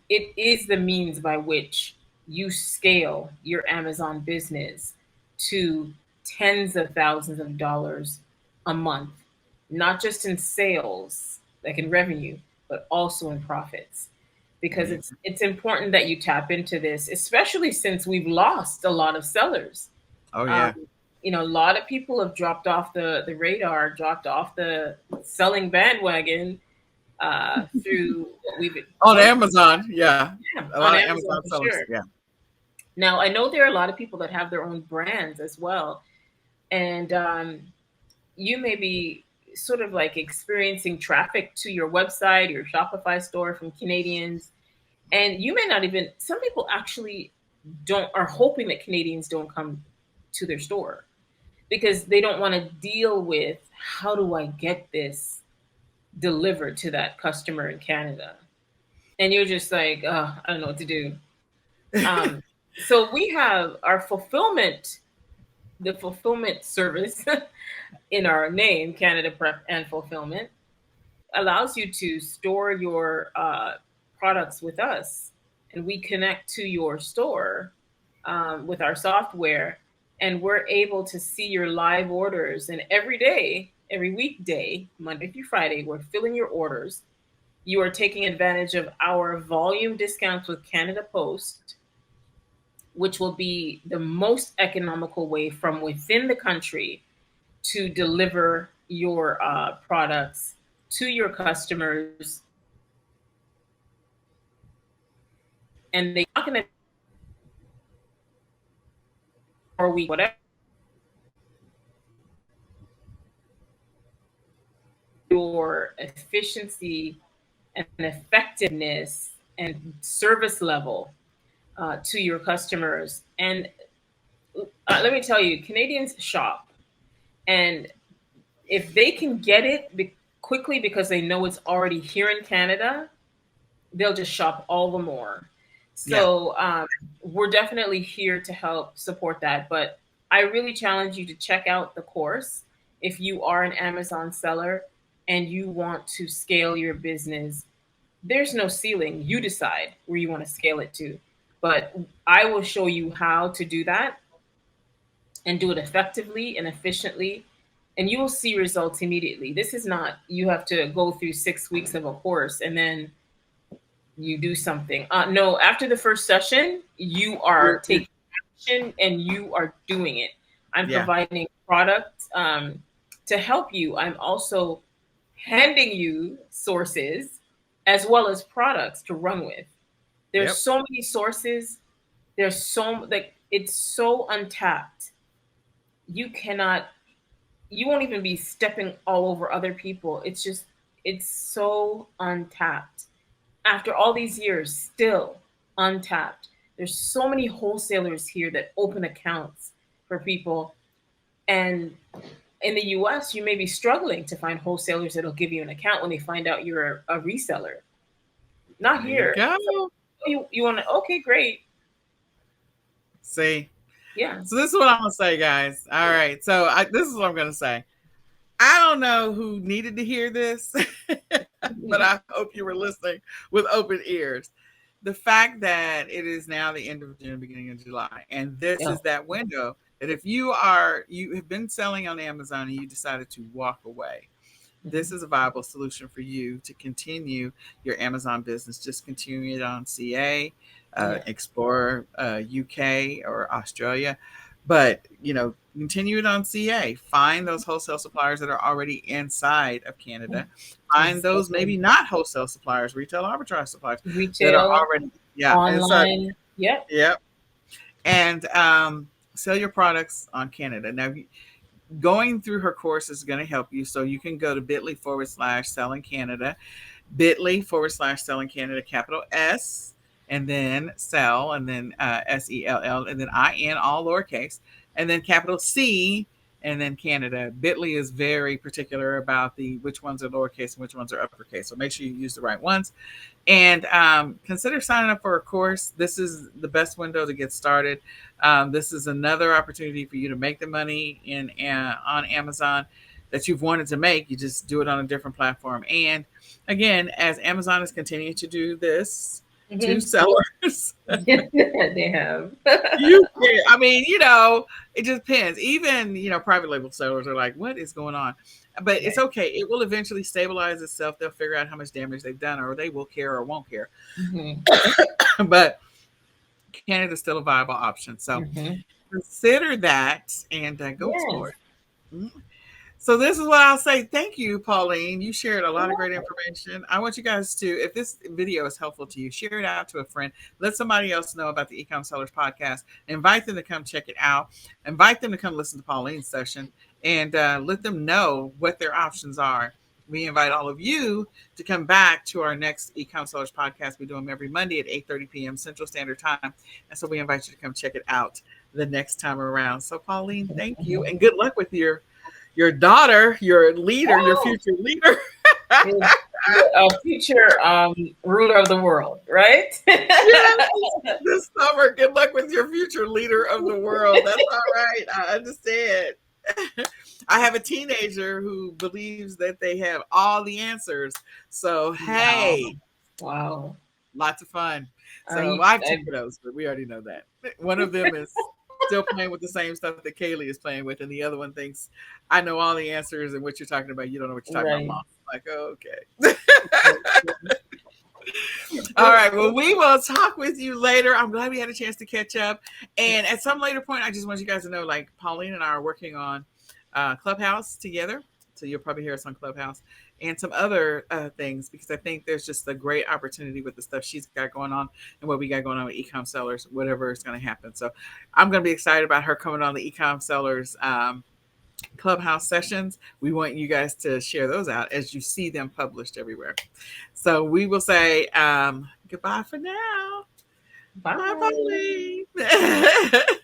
it is the means by which you scale your Amazon business to tens of thousands of dollars a month, not just in sales, like in revenue, but also in profits. Because Amazing. it's important that you tap into this, especially since we've lost a lot of sellers. Oh Um, yeah. a lot of people have dropped off the radar, dropped off the selling bandwagon through what we've On gone Amazon, yeah. through A on lot of Amazon Amazon for sellers. sure. Yeah. Now, I know there are a lot of people that have their own brands as well. And you may be sort of like experiencing traffic to your website, your Shopify store from Canadians. And you may not even, some people actually don't, are hoping that Canadians don't come to their store because they don't want to deal with how do I get this delivered to that customer in Canada. And you're just like, oh, I don't know what to do. Um, so we have our fulfillment, the fulfillment service in our name, Canada Prep and Fulfillment, allows you to store your products with us, and we connect to your store with our software, and we're able to see your live orders. And every day, every weekday, Monday through Friday, we're filling your orders. You are taking advantage of our volume discounts with Canada Post, which will be the most economical way from within the country to deliver your products to your customers. And they're not going to, or we whatever your efficiency and effectiveness and service level to your customers. And let me tell you, Canadians shop, and if they can get it quickly because they know it's already here in Canada, they'll just shop all the more. Yeah. So we're definitely here to help support that. But I really challenge you to check out the course if you are an Amazon seller and you want to scale your business. There's no ceiling. You decide where you want to scale it to. But I will show you how to do that and do it effectively and efficiently, and you will see results immediately. This is not, you have to go through 6 weeks of a course and then you do something. No, after the first session, you are taking action and you are doing it. I'm Yeah. providing product to help you. I'm also handing you sources as well as products to run with. There's Yep. so many sources. There's so like it's so untapped. You cannot, you won't even be stepping all over other people. It's just, it's so untapped. After all these years, still untapped. There's so many wholesalers here that open accounts for people. And in the US, you may be struggling to find wholesalers that'll give you an account when they find out you're a reseller. Not There you here. go. So you want to, okay, great. See. Yeah. So this is what I'm gonna say, guys. All right. So this is what I'm gonna say. I don't know who needed to hear this, but I hope you were listening with open ears. The fact that it is now the end of June, beginning of July, and this Yeah. is that window that if you have been selling on Amazon and you decided to walk away, this is a viable solution for you to continue your Amazon business. Just continue it on CA, Yeah. explore UK or Australia, but continue it on CA. Find those wholesale suppliers that are already inside of Canada. Find those maybe not wholesale suppliers, retail arbitrage suppliers that are Retail, already online. Yep. Yep. And sell your products on Canada. Now, going through her course is going to help you. So you can go to bit.ly/sell in Canada. bit.ly/selling Canada, capital S, and then sell, and then SELL, and then IN, all lowercase, and then capital C, and then Canada. Bitly is very particular about the which ones are lowercase and which ones are uppercase. So make sure you use the right ones. And consider signing up for a course. This is the best window to get started. This is another opportunity for you to make the money on Amazon that you've wanted to make. You just do it on a different platform. And again, as Amazon is continuing to do this to sellers, they have. I mean, it just depends. Even, private label sellers are like, what is going on? But it's okay. It will eventually stabilize itself. They'll figure out how much damage they've done, or they will care or won't care. But Canada's still a viable option. So consider that and go explore. So this is what I'll say. Thank you, Pauline. You shared a lot of great information. I want you guys to, if this video is helpful to you, share it out to a friend. Let somebody else know about the eCom Sellers podcast. Invite them to come check it out. Invite them to come listen to Pauline's session, and let them know what their options are. We invite all of you to come back to our next eCom Sellers podcast. We do them every Monday at 8:30 p.m. Central Standard Time. And so we invite you to come check it out the next time around. So Pauline, thank you. And good luck with your daughter, your leader, your future leader. A future ruler of the world, right? Yes, this summer. Good luck with your future leader of the world. That's all right. I understand. I have a teenager who believes that they have all the answers. So, hey. Wow. Lots of fun. So I have two kiddos, but we already know that. One of them is still playing with the same stuff that Kaylee is playing with, and the other one thinks, I know all the answers, and what you're talking about, you don't know what you're talking about, Mom. I'm like, okay. All right. Well, we will talk with you later. I'm glad we had a chance to catch up. And at some later point, I just want you guys to know, like, Pauline and I are working on Clubhouse together. So you'll probably hear us on Clubhouse and some other things, because I think there's just a great opportunity with the stuff she's got going on and what we got going on with eCom Sellers, whatever is going to happen. So I'm going to be excited about her coming on the eCom Sellers Clubhouse sessions. We want you guys to share those out as you see them published everywhere. So we will say goodbye for now. Bye. Bye, Pauline.